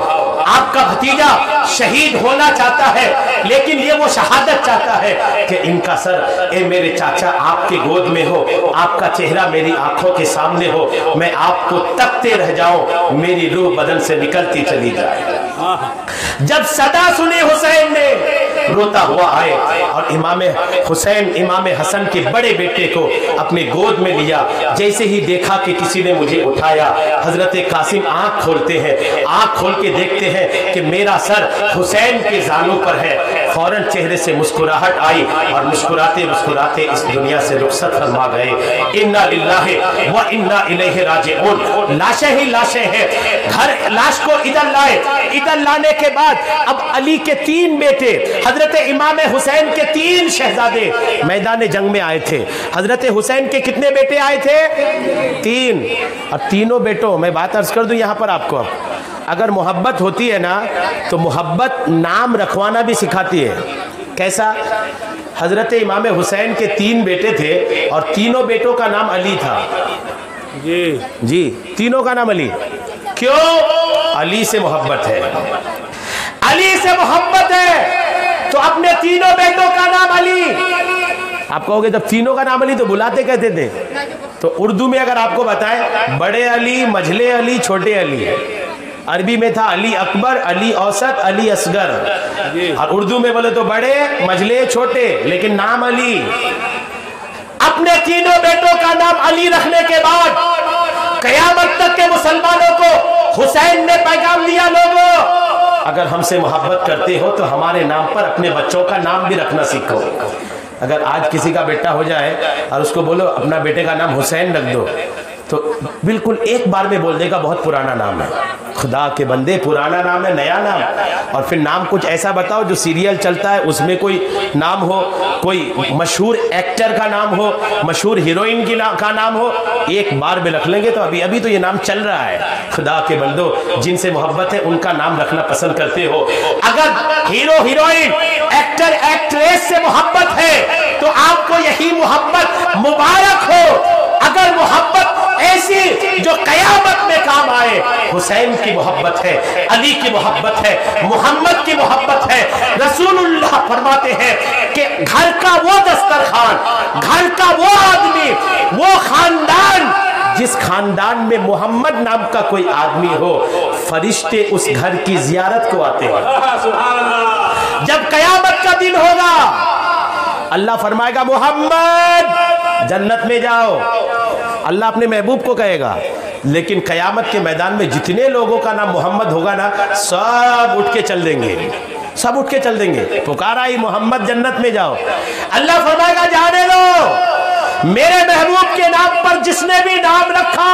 आपका भतीजा शहीद होना चाहता है, लेकिन ये वो शहादत चाहता है कि इनका सर ए मेरे चाचा आपके गोद में हो, आपका चेहरा मेरी आंखों के सामने हो, मैं आपको तकते रह जाऊं, मेरी रूह बदन से निकलती चली जाए। जब सदा सुनी हुसैन ने रोता हुआ आए और इमाम हुसैन इमाम हसन के बड़े बेटे को अपने गोद में लिया। जैसे ही देखा कि किसी ने मुझे उठाया, हजरत कासिम आंख खोलते हैं, आंख खोल के देखते हैं कि मेरा सर हुसैन के जानों पर है। फौरन चेहरे से मुस्कुराहट आई और मुस्कुराते मुस्कुराते इस दुनिया से रुखसत फरमा गए। इन्ना लिल्लाहि व इन्ना इलैहि राजिऊन। लाशें ही लाशें हैं। घर लाश को इधर लाए, इधर लाने के बाद अब अली के 3 बेटे, हजरत इमाम हुसैन के 3 शहजादे मैदान जंग में आए थे। हजरत हुसैन के कितने बेटे आए थे? 3। और तीनों बेटों, मैं बात अर्ज कर दूं यहां पर आपको, अगर मोहब्बत होती है ना तो मोहब्बत नाम रखवाना भी सिखाती है। कैसा? हजरत इमाम हुसैन के 3 बेटे थे और तीनों बेटों का नाम अली था। जी, तीनों का नाम अली। क्यों? अली से मोहब्बत है, अली से मोहब्बत है तो अपने तीनों बेटों का नाम अली। आप कहोगे जब तीनों का नाम अली तो बुलाते कहते थे? तो उर्दू में अगर आपको बताएं, बड़े अली, मझले अली, छोटे अली। अरबी में था अली अकबर, अली औसत, अली असगर। और उर्दू में बोले तो बड़े, मझले, छोटे, लेकिन नाम अली। अपने तीनों बेटों का नाम अली रखने के बाद कयामत तक के मुसलमानों को हुसैन ने पैगाम दिया, लोगों अगर हमसे मोहब्बत करते हो तो हमारे नाम पर अपने बच्चों का नाम भी रखना सीखो। अगर आज किसी का बेटा हो जाए और उसको बोलो अपना बेटे का नाम हुसैन रख दो, तो बिल्कुल एक बार में बोल देगा बहुत पुराना नाम है। खुदा के बंदे, पुराना नाम है, नया नाम। और फिर नाम कुछ ऐसा बताओ जो सीरियल चलता है उसमें कोई नाम हो, कोई मशहूर एक्टर का नाम हो, मशहूर हीरोइन का नाम हो। एक बार में रख लेंगे तो अभी तो ये नाम चल रहा है। खुदा के बंदो, जिनसे मोहब्बत है उनका नाम रखना पसंद करते हो। अगर हीरो हीरोइन, एक्टर एक्ट्रेस से मोहब्बत है तो आपको यही मोहब्बत मुबारक हो। अगर मोहब्बत ऐसी जो कयामत में काम आए, हुसैन की मोहब्बत है, अली की मोहब्बत है, मोहम्मद की मोहब्बत है। रसूलुल्लाह फरमाते हैं कि घर का वो दस्तरखान, घर का वो आदमी, वो खानदान जिस खानदान में मोहम्मद नाम का कोई आदमी हो, फरिश्ते उस घर की जियारत को आते हैं। जब कयामत का दिन होगा, अल्लाह फरमाएगा मोहम्मद जन्नत में जाओ, अल्लाह अपने महबूब को कहेगा। लेकिन कयामत के मैदान में जितने लोगों का नाम मोहम्मद होगा ना, सब उठ के चल देंगे, सब उठ के चल देंगे। पुकारा ही मोहम्मद जन्नत में जाओ। अल्लाह फरमाएगा जाने दो, मेरे महबूब के नाम पर जिसने भी नाम रखा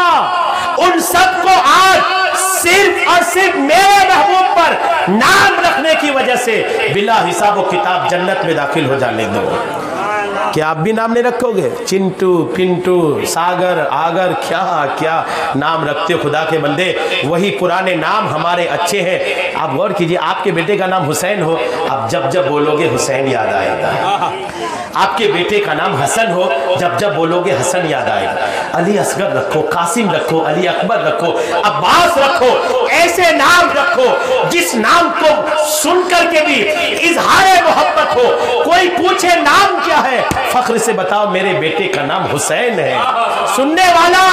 उन सबको आज सिर्फ और सिर्फ मेरे महबूब पर नाम रखने की वजह से बिला हिसाब व किताब जन्नत में दाखिल हो जाने दो। क्या आप भी नाम नहीं रखोगे? चिंटू, पिंटू, सागर, आगर, क्या क्या नाम रखते हो खुदा के बंदे। वही पुराने नाम हमारे अच्छे हैं। आप गौर कीजिए, आपके बेटे का नाम हुसैन हो, आप जब जब बोलोगे हुसैन याद आएगा। आपके बेटे का नाम हसन हो, जब जब बोलोगे हसन याद आएगा। अली असगर रखो, कासिम रखो, अली अकबर रखो, अब्बास रखो, ऐसे नाम रखो जिस नाम को सुनकर के भी इजहार मोहब्बत हो। कोई पूछे नाम क्या है, फख्र से बताओ मेरे बेटे का नाम हुसैन है। सुनने वाला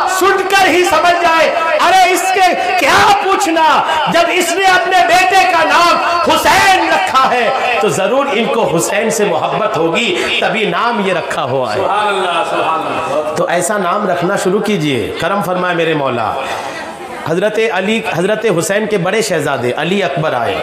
सुनकर ही समझ जाए, अरे इसके क्या पूछना, जब इसने अपने बेटे का नाम हुसैन रखा है तो जरूर इनको हुसैन से मोहब्बत होगी, तभी नाम ये रखा हुआ है। तो ऐसा नाम रखना शुरू कीजिए। करम फरमाए मेरे मौला। हजरत अली, हजरत हुसैन के बड़े शहजादे अली अकबर आए,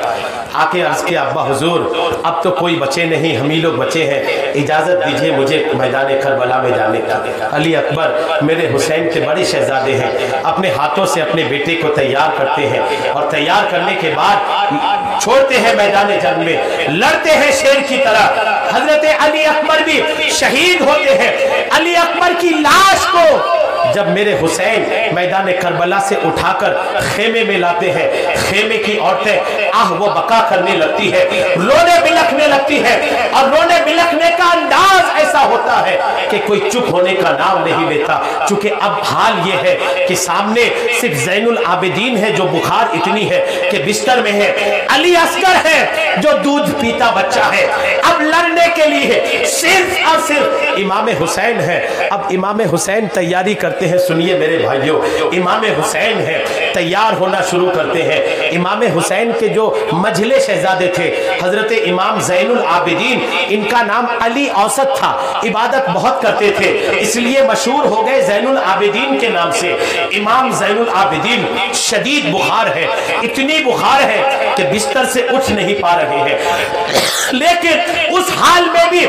आके अर्ज के अब्बा हुजूर अब तो कोई बचे नहीं, हम ही लोग बचे हैं, इजाज़त दीजिए मुझे मैदान करबला में जाने का। अली अकबर मेरे हुसैन के बड़े शहजादे हैं, अपने हाथों से अपने बेटे को तैयार करते हैं और तैयार करने के बाद छोड़ते हैं मैदान जंग में, लड़ते हैं शेर की तरह। हजरत अली अकबर भी शहीद होते हैं। अली अकबर की लाश को जब मेरे हुसैन मैदान करबला से उठाकर खेमे में लाते हैं, खेमे की औरतें आह वो बका करने लगती है, रोने बिलखने लगती है। और रोने बिलखने का अंदाज ऐसा होता है कि कोई चुप होने का नाम नहीं लेता। चूंकि अब हाल ये है कि सामने सिर्फ ज़ैनुल आबिदीन है जो बुखार इतनी है कि बिस्तर में है, अली असगर है जो दूध पीता बच्चा है। अब लड़ने के लिए सिर्फ और सिर्फ इमाम हुसैन है। अब इमाम हुसैन तैयारी करते हैं। सुनिए मेरे भाइयों, इमाम हुसैन है, तैयार होना शुरू करते हैं। इमाम हुसैन के जो मझले शहजादे थे हजरत इमाम ज़ैनुल आबिदीन, इनका नाम अली औसत था, इबादत बहुत करते थे, इसलिए मशहूर हो गए ज़ैनुल आबिदीन के नाम से। इमाम ज़ैनुल आबिदीन शदीद बुखार है, इतनी बुखार है कि बिस्तर से उठ नहीं पा रहे हैं, लेकिन उस हाल में भी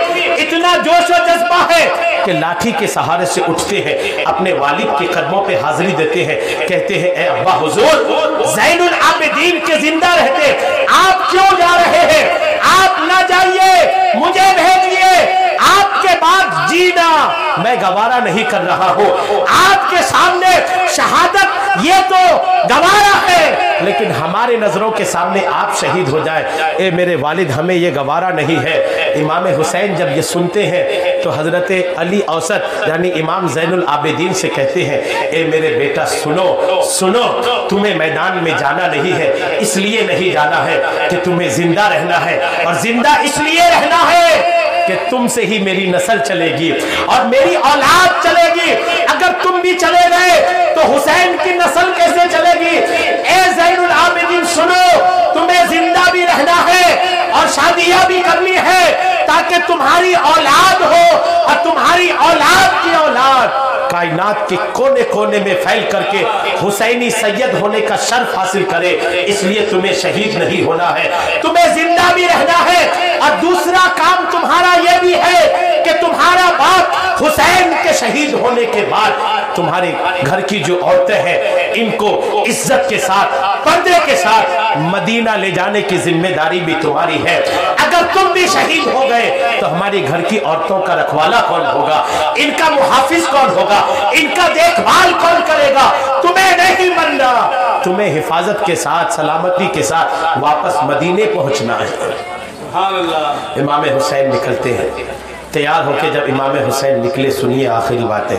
इतना जोश और जज्बा है कि लाठी के सहारे से उठते हैं, अपने वालिद के कदमों पे हाजिरी देते हैं, कहते हैं ए अब्बा हुजूर, ज़ैनुल आबिदीन के जिंदा रहते आप क्यों जा रहे हैं? आप ना जाइए, मुझे भेजिए, आपके बाद जीना मैं गवारा नहीं कर रहा हूं। आपके सामने शहादत ये तो गवारा है, लेकिन हमारे नजरों के सामने आप शहीद हो जाए, ए मेरे वालिद हमें ये गवारा नहीं है। इमाम हुसैन जब ये सुनते हैं तो हजरत अली औसत यानी इमाम ज़ैनुल आबिदीन से कहते हैं, ए मेरे बेटा सुनो सुनो, तुम्हें मैदान में जाना नहीं है, इसलिए नहीं जाना है कि तुम्हें जिंदा रहना है, और जिंदा इसलिए रहना है कि तुमसे ही मेरी नस्ल चलेगी और मेरी औलाद चलेगी। अगर तुम भी चले गए तो हुसैन की नस्ल कैसे चलेगी? ए ज़ैनुल आबिदीन सुनो, तुम्हें जिंदा भी रहना है और शादियां भी करनी है ताकि तुम्हारी औलाद हो और तुम्हारी औलाद की औलाद कायनात के कोने कोने में फैल करके हुसैनी सैयद होने का शर्फ हासिल करे। इसलिए तुम्हें शहीद नहीं होना है, तुम्हें जिंदा भी रहना है। और दूसरा काम तुम्हारा यह भी है कि तुम्हारा बाप हुसैन के शहीद होने के बाद तुम्हारे घर की जो औरतें हैं इनको इज्जत के साथ, पर्दे के साथ मदीना ले जाने की जिम्मेदारी भी तुम्हारी है। अगर तुम भी शहीद हो गए तो हमारी घर की औरतों का रखवाला कौन होगा, इनका मुहाफिज कौन होगा, इनका देखभाल कौन करेगा? तुम्हें नहीं मरना, तुम्हें हिफाजत के साथ, सलामती के साथ वापस मदीने पहुंचना है। इमाम हुसैन निकलते हैं, तैयार होकर जब इमाम हुसैन निकले, सुनिए आखिरी बातें।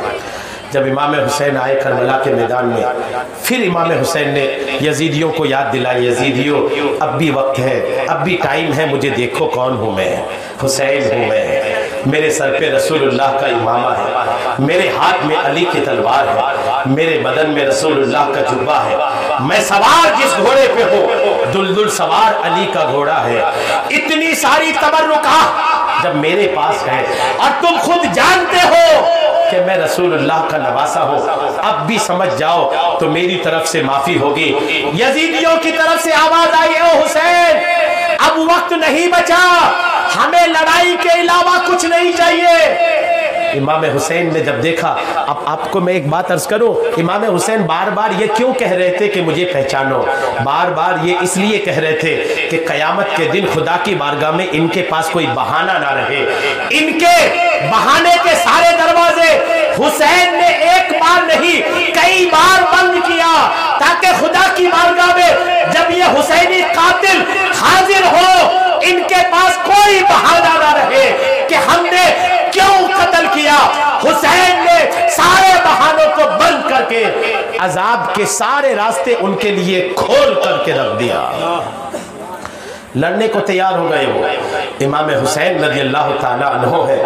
जब इमाम हुसैन आए करबला के मैदान में, फिर इमाम हुसैन ने यजीदियों को याद दिलाई, यजीदियों अब भी वक्त है, अब भी टाइम है, मुझे देखो कौन हूँ मैं, हुसैन हूँ मैं, मेरे सर पे रसूलुल्लाह का इमामा है, मेरे हाथ में अली की तलवार है, मेरे बदन में रसूलुल्लाह का जुब्बा है, मैं सवार जिस घोड़े पे हूँ दुलदुल सवार अली का घोड़ा है। इतनी सारी तबर्रुका जब मेरे पास है और तुम खुद जानते हो कि मैं रसूलुल्लाह का नवासा हूँ, अब भी समझ जाओ तो मेरी तरफ से माफी होगी। यजीदियों की तरफ से आवाज आई, ओ हुसैन अब वक्त नहीं बचा, हमें लड़ाई के अलावा कुछ नहीं चाहिए। इमाम हुसैन ने जब देखा, अब आपको मैं एक बात अर्ज करूं, इमाम हुसैन बार बार ये क्यों कह रहे थे कि मुझे पहचानो? बार बार ये इसलिए कह रहे थे कि कयामत के दिन खुदा की बारगाह में इनके पास कोई बहाना ना रहे। इनके बहाने के सारे दरवाजे हुसैन ने एक बार नहीं कई बार बंद किया, ताकि खुदा की बारगाह में जब ये हुसैनी कातिल हाजिर हो इनके पास कोई बहाना ना रहे कि हमने क्यों कत्ल किया। हुसैन ने सारे बहानों को बंद करके अजाब के सारे रास्ते उनके लिए खोल करके रख दिया। लड़ने को तैयार हो गए वो। इमाम हुसैन रज़ी अल्लाह ताला अन्हो है,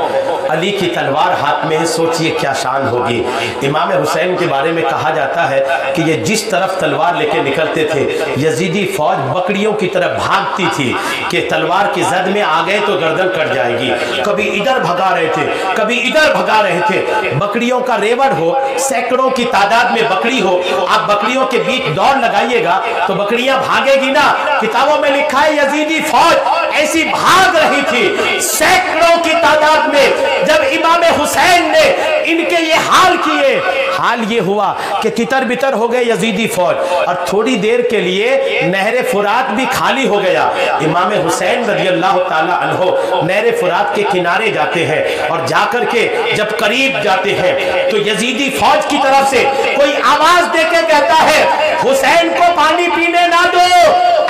अली की तलवार हाथ में है, सोचिए क्या शान होगी। इमाम हुसैन के बारे में कहा जाता है कि ये जिस तरफ तलवार लेके निकलते थे यजीदी फौज बकरियों की तरह भागती थी कि तलवार की जद में आ गए तो गर्दन कट जाएगी। कभी इधर भगा रहे थे, कभी इधर भगा रहे थे। बकरियों का रेवड़ हो, सैकड़ों की तादाद में बकरी हो, आप बकरियों के बीच दौड़ लगाइएगा तो बकरियां भागेगी ना। किताबों में लिखा है यजीदी फौज ऐसी भाग रही थी सैकड़ों की तादाद में। जब इमाम हुसैन ने इनके ये हाल किए, हाल ये हुआ कि तितर बितर हो गए यजीदी फौज, और थोड़ी देर के लिए नहर फुरात भी खाली हो गया। इमाम हुसैन रज़ी अल्लाह ताला अन्हो नहर फुरात के किनारे जाते हैं, और जाकर के जब करीब जाते हैं तो यजीदी फौज की तरफ से कोई आवाज देके कहता है हुसैन को पानी पीने ना दो,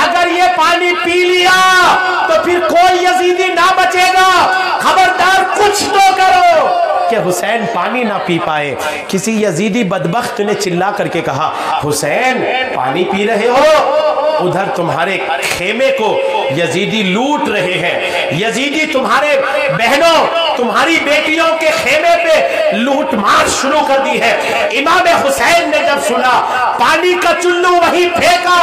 अगर ये पानी पी लिया तो फिर कोई यजीदी ना बचेगा, खबरदार कुछ कुछ तो करो कि हुसैन पानी ना पी पाए। किसी यजीदी बदबख्त ने चिल्ला करके कहा, हुसैन पानी पी रहे हो, उधर तुम्हारे खेमे को यजीदी लूट रहे हैं। यजीदी तुम्हारे बहनों, तुम्हारी बेटियों के खेमे पे लूट मार शुरू कर दी है। इमाम हुसैन ने जब सुना, पानी का चुल्लू वहीं फेंका,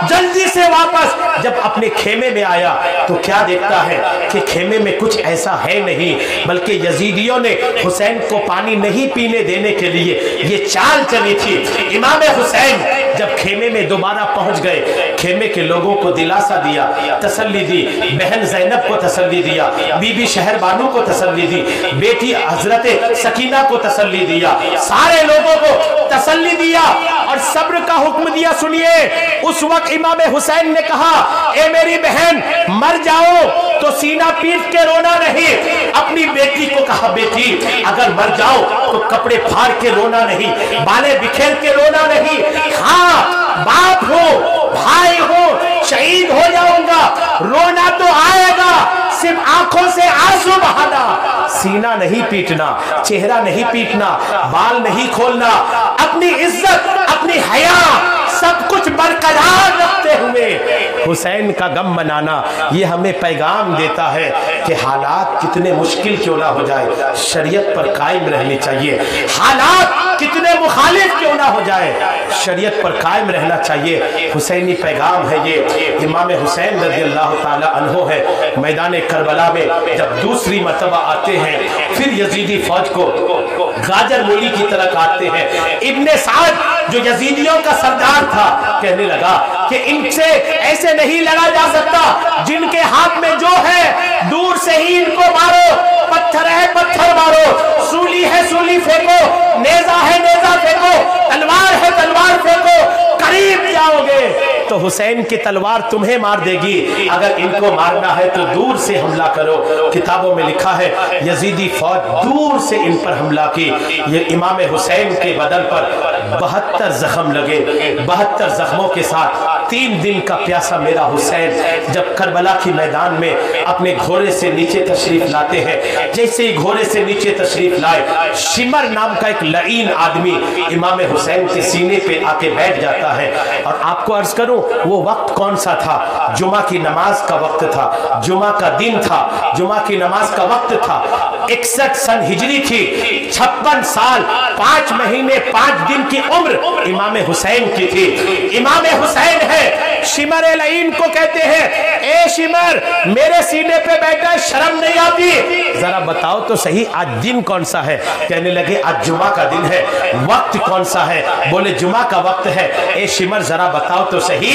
जल्दी से वापस जब अपने खेमे में आया तो क्या देखता है कि खेमे में कुछ ऐसा है नहीं, बल्कि यजीदियों ने हुसैन को पानी नहीं पीने देने के लिए ये चाल चली थी। इमाम हुसैन जब खेमे में दोबारा पहुंच गए, खेमे के लोगों को दिलासा दिया, तसल्ली दी, बहन ज़ैनब को तसल्ली दिया, बीबी शहरबानू को तसल्ली दी, बेटी हजरत सकीना को तसल्ली दिया, सारे लोगों को तसल्ली दिया और सब्र का हुक्म दिया। सुनिए, उस वक्त इमाम हुसैन ने कहा, ए मेरी बहन, मर जाओ तो सीना पीट के रोना नहीं। अपनी बेटी को कहा, बेटी अगर मर जाओ तो कपड़े फाड़ के रोना नहीं, बालें बिखेर के रोना नहीं। हाँ, बाप हो, भाई हो, शहीद हो जाऊंगा, रोना तो आएगा, सिर्फ आंखों से आंसू बहाना, सीना नहीं पीटना, चेहरा नहीं पीटना, बाल नहीं खोलना, अपनी इज्जत, अपनी हया, सब कुछ बरकरार रखते हुए हुसैन का गम मनाना। ये हमें पैगाम देता है कि हालात कितने मुश्किल क्यों ना हो जाए, शरीयत पर कायम रहनी चाहिए। हालात कितने मुखालिफ क्यों ना हो जाए, शरीयत पर कायम रहना चाहिए। हुसैनी पैगाम है ये। इमाम हुसैन रज़ियल्लाहु ताला अन्हो है, मैदान करबला में जब दूसरी मर्तबा आते हैं, फिर यजीदी फौज को गाजर मूली की तरह काटते हैं। इब्ने साद जो यजीदियों का सरदार था, कहने लगा कि इनसे ऐसे नहीं लड़ा जा सकता, जिनके हाथ में जो है दूर से ही इनको मारो, पत्थर है पत्थर मारो, सूली है सूली फेंको, नेजा है नेजा फेंको, तलवार है तलवार फेंको, करीब जाओगे तो हुसैन की तलवार तुम्हें मार देगी, अगर इनको मारना है तो दूर से हमला करो। किताबों में लिखा है यजीदी फौज दूर से इन पर हमला की। ये इमाम हुसैन के बदन पर 72 जख्म लगे। 72 जख्मों के साथ 3 दिन का प्यासा मेरा हुसैन जब करबला की मैदान में अपने घोड़े से नीचे तशरीफ लाते हैं, जैसे ही घोड़े से नीचे तशरीफ लाए, शिमर नाम का एक लईन आदमी इमाम हुसैन के सीने पे आके बैठ जाता है। और आपको अर्ज करूं, वो वक्त कौन सा था? जुमा की नमाज का वक्त था, जुमा का दिन था, जुमा की नमाज का वक्त था। 61 सन हिजरी थी, 56 साल 5 महीने 5 दिन की उम्र इमाम हुसैन की थी। इमाम हुसैन है, शिमर लईन को कहते हैं, ए शिमर मेरे सीने पे बैठा, शर्म नहीं आती? जरा बताओ तो सही आज दिन कौन सा है? कहने लगे आज जुमा का दिन है। वक्त कौन सा है? बोले जुमा का वक्त है। ए शिमर जरा बताओ तो सही,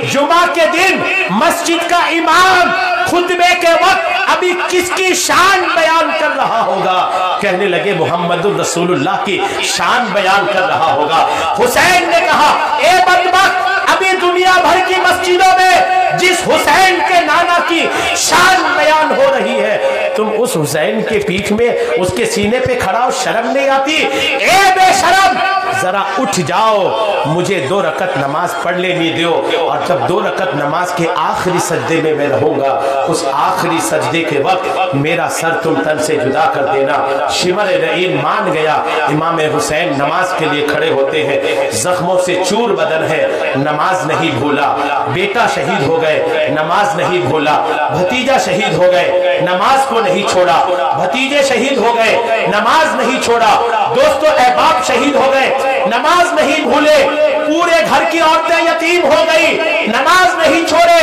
जुमा के दिन मस्जिद का इमाम खुतबे के वक्त अभी किसकी शान बयान कर रहा होगा? कहने लगे मोहम्मदुर रसूलुल्लाह की शान बयान कर रहा होगा। हुसैन ने कहा, ए बदबख्त, अभी दुनिया भर की मस्जिदों में जिस हुसैन के नाना की शान बयान हो रही है, तुम उस हुसैन के पीठ में, उसके सीने पे खड़ा हो, शर्म नहीं आती? ए बेशरम, जरा उठ जाओ, मुझे 2 रकत नमाज पढ़ लेने दो, और जब 2 रकत नमाज के आखिरी सजदे में मैं रहूंगा, उस आखिरी सजदे के वक्त मेरा सर तुम तन से जुदा कर देना। शिमर लईन मान गया। इमाम हुसैन नमाज के लिए खड़े होते हैं, जख्मों से चूर बदन है, नमाज नहीं भूला। बेटा शहीद हो गए, नमाज नहीं भूला। भतीजा शहीद हो गए, नमाज को नहीं छोड़ा। भतीजे शहीद हो गए, नमाज नहीं छोड़ा। दोस्तों अहबाब शहीद हो गए, नमाज नहीं भूले। पूरे घर की औरतें यतीम हो गई, नमाज नहीं छोड़े।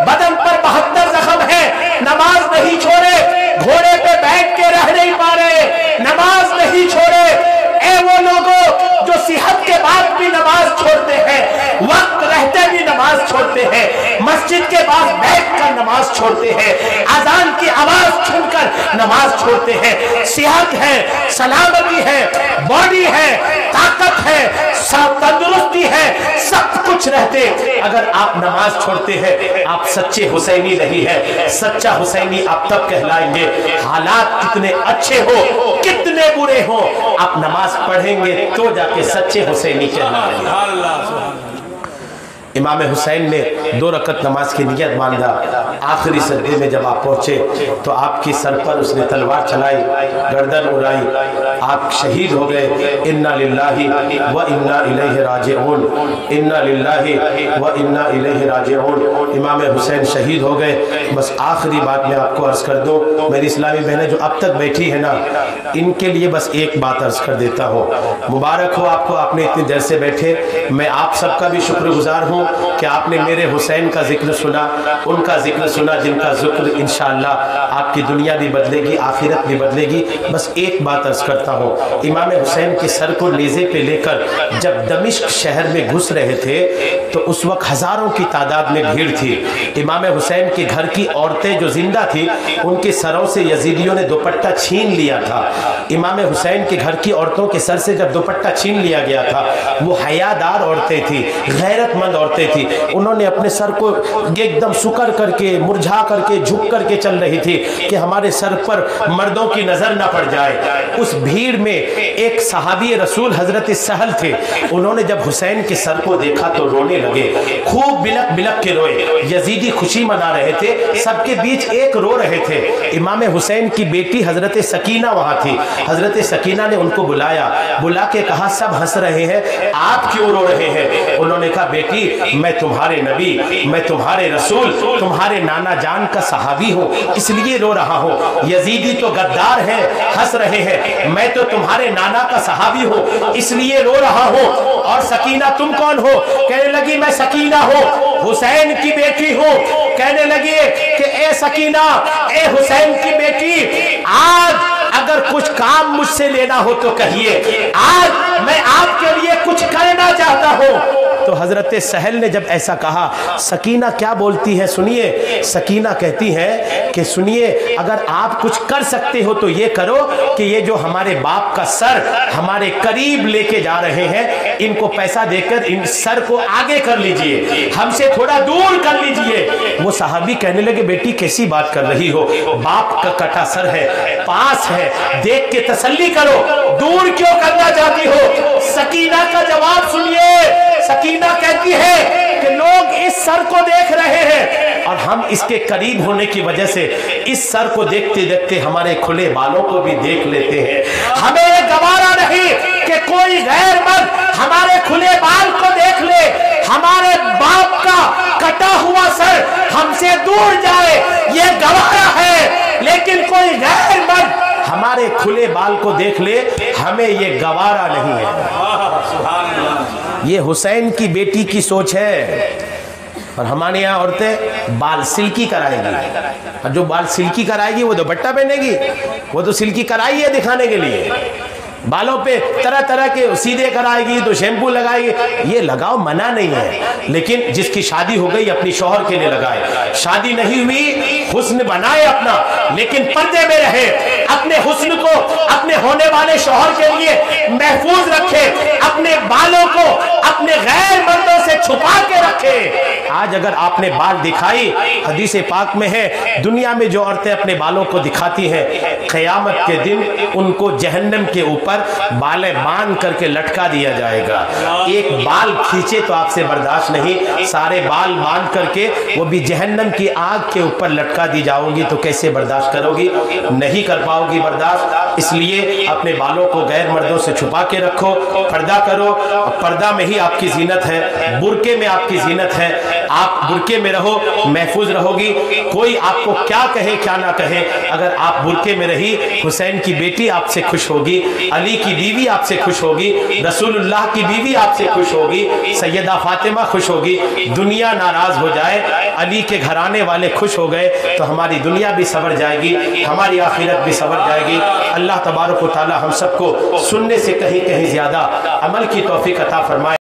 बदन पर 72 जख्म है, नमाज नहीं छोड़े। घोड़े पे बैठ के रह नहीं पा रहे, नमाज नहीं छोड़े। ए वो लोगों जो सेहत के बाद भी नमाज छोड़ते हैं, वक्त रहते भी नमाज छोड़ते हैं, मस्जिद के पास बैठकर नमाज छोड़ते हैं, अजान की आवाज सुनकर नमाज छोड़ते हैं। सेहत है, सलामती है, बॉडी है, ताकत है, तंदुरुस्ती है, सब कुछ रहते, अगर आप नमाज छोड़ते हैं, आप सच्चे हुसैनी नहीं है। सच्चा हुसैनी आप तब कहलाएंगे हालात कितने अच्छे हो, कितने बुरे हो, आप नमाज पढ़ेंगे तो जाके सच्चे हुसैनी कहलाएंगे। इमाम हुसैन ने 2 रकत नमाज की नियत बांधा। आखिरी सजदे में जब आप पहुँचे तो आपकी सर पर उसने तलवार चलाई, गर्दन उड़ाई, आप शहीद हो गए। इन्ना लिल्लाहि व इन्ना इलैहि राजिऊन, इन्ना लिल्लाहि व इन्ना इलैहि राजिऊन। इमाम हुसैन शहीद हो गए। बस आखिरी बात मैं आपको अर्ज़ कर दूँ, मेरी इस्लामी बहनें जो अब तक बैठी है ना, इनके लिए बस एक बात अर्ज़ कर देता हूँ। मुबारक हो आपको, आपने इतनी देर से बैठे। मैं आप सबका भी शुक्रगुजार हूँ कि आपने मेरे हुसैन का जिक्र सुना, उनका जिक्र सुना, जिनका जिक्र इंशाअल्लाह आपकी दुनिया भी बदलेगी, आखिरत भी बदलेगी। बस एक बात अर्ज़ करता हूँ, इमाम हुसैन के सर को नेज़े पे लेकर जब दमिश्क शहर में घुस रहे थे तो उस वक्त हज़ारों की तादाद में भीड़ थी। इमाम हुसैन के घर की औरतें जो जिंदा थी, उनके सरों से यजीदियों ने दुपट्टा छीन लिया था। इमाम हुसैन के घर की औरतों के सर से जब दुपट्टा छीन लिया गया था, वो हयादार औरतें थी, गैरतमंद औरतें थी। उन्होंने अपने सर को एकदम सुकर करके, मुरझा करके, झुक करके चल रही थी कि हमारे सर पर मर्दों की नजर न पड़ जाए। उस भीड़ में एक सहाबी रसूल हजरत सहल थे। उन्होंने जब हुसैन के सर को देखा तो रोने लगे, खूब बिलक बिलक के रोए। यजीदी खुशी मना रहे थे, सबके बीच एक रो रहे थे। इमाम हुसैन की बेटी हजरत सकीना वहां थी। हजरत सकीना ने उनको बुलाया, बुला के कहा सब हंस रहे हैं, आप क्यों रो रहे हैं? उन्होंने कहा बेटी, मैं तुम्हारे नबी, मैं तुम्हारे रसूल, तुम्हारे नाना जान का सहाबी हूँ, इसलिए रो रहा हूँ। यजीदी तो गद्दार है, हंस रहे हैं, मैं तो तुम्हारे नाना का सहाबी हूँ, इसलिए रो रहा हूँ। और सकीना तुम कौन हो? कहने लगी मैं सकीना हूँ, हुसैन की बेटी हूँ। कहने लगी कि ए सकीना, ए हुसैन की बेटी, आज अगर कुछ काम मुझसे लेना हो तो कहिए, आज मैं आपके लिए कुछ करना चाहता हूँ। तो हजरत सहल ने जब ऐसा कहा, सकीना क्या बोलती है सुनिए। सकीना कहती है कि सुनिए, अगर आप कुछ कर सकते हो तो ये करो कि ये जो हमारे बाप का सर हमारे करीब लेके जा रहे हैं, इनको पैसा देकर इन सर को आगे कर लीजिए, हमसे थोड़ा दूर कर लीजिए। वो सहाबी कहने लगे बेटी कैसी बात कर रही हो, बाप का कटा सर है, पास है, देख के तसल्ली करो, दूर क्यों करना चाहती हो? सकीना का जवाब सुनिए। सकीना कहती है कि लोग इस सर को देख रहे हैं और हम इसके करीब होने की वजह से इस सर को देखते देखते हमारे खुले बालों को भी देख लेते हैं। हमें ये गवारा नहीं कि कोई गैर मर्द हमारे खुले बाल को देख ले, हमारे बाप का कटा हुआ सर हमसे दूर जाए, ये गवारा है। लेकिन कोई गैर मर्द हमारे खुले बाल को देख ले, हमें ये गवारा नहीं है। ये हुसैन की बेटी की सोच है। और हमारे यहाँ औरतें बाल सिल्की कराएंगी, और जो बाल सिल्की कराएगी वो दुपट्टा पहनेगी, वो तो सिल्की कराई है दिखाने के लिए। बालों पे तरह तरह के सीधे कराएगी तो शैम्पू लगाएगी, ये लगाओ मना नहीं है, लेकिन जिसकी शादी हो गई अपनी शौहर के लिए लगाए। शादी नहीं हुई, हुस्न बनाए अपना, लेकिन पर्दे में रहे, अपने हुस्न को अपने होने वाले शौहर के लिए महफूज रखे, अपने बालों को अपने गैर मर्दों से छुपा के रखे। आज अगर आपने बाल दिखाई, हदीस पाक में है, दुनिया में जो औरतें अपने बालों को दिखाती हैं, क़यामत के दिन उनको जहन्नम के ऊपर बालें बांध करके लटका दिया जाएगा। एक बाल खींचे तो आपसे बर्दाश्त नहीं, सारे बाल बांध करके वो भी जहन्नम की आग के ऊपर लटका दी जाओगी तो कैसे बर्दाश्त करोगी? नहीं कर पाओगी बर्दाश्त। इसलिए अपने बालों को गैर मर्दों से छुपा के रखो, पर्दा करो। पर्दा में ही आपकी जीनत है, बुरके में आपकी जीनत है। आप बुरके में रहो, महफूज रहोगी। कोई आपको क्या कहे क्या ना कहे, अगर आप बुरके में रही, हुसैन की बेटी आपसे खुश होगी, अली की बीवी आपसे खुश होगी, रसूलुल्लाह की बीवी आपसे खुश होगी, सैयदा फातिमा खुश होगी। दुनिया नाराज हो जाए, अली के घराने वाले खुश हो गए तो हमारी दुनिया भी सवर जाएगी, हमारी आखिरत भी सवर जाएगी। अल्लाह तबारक व तआला हम सबको सुनने से कहीं कहीं ज्यादा अमल की तौफीक अता फरमाए।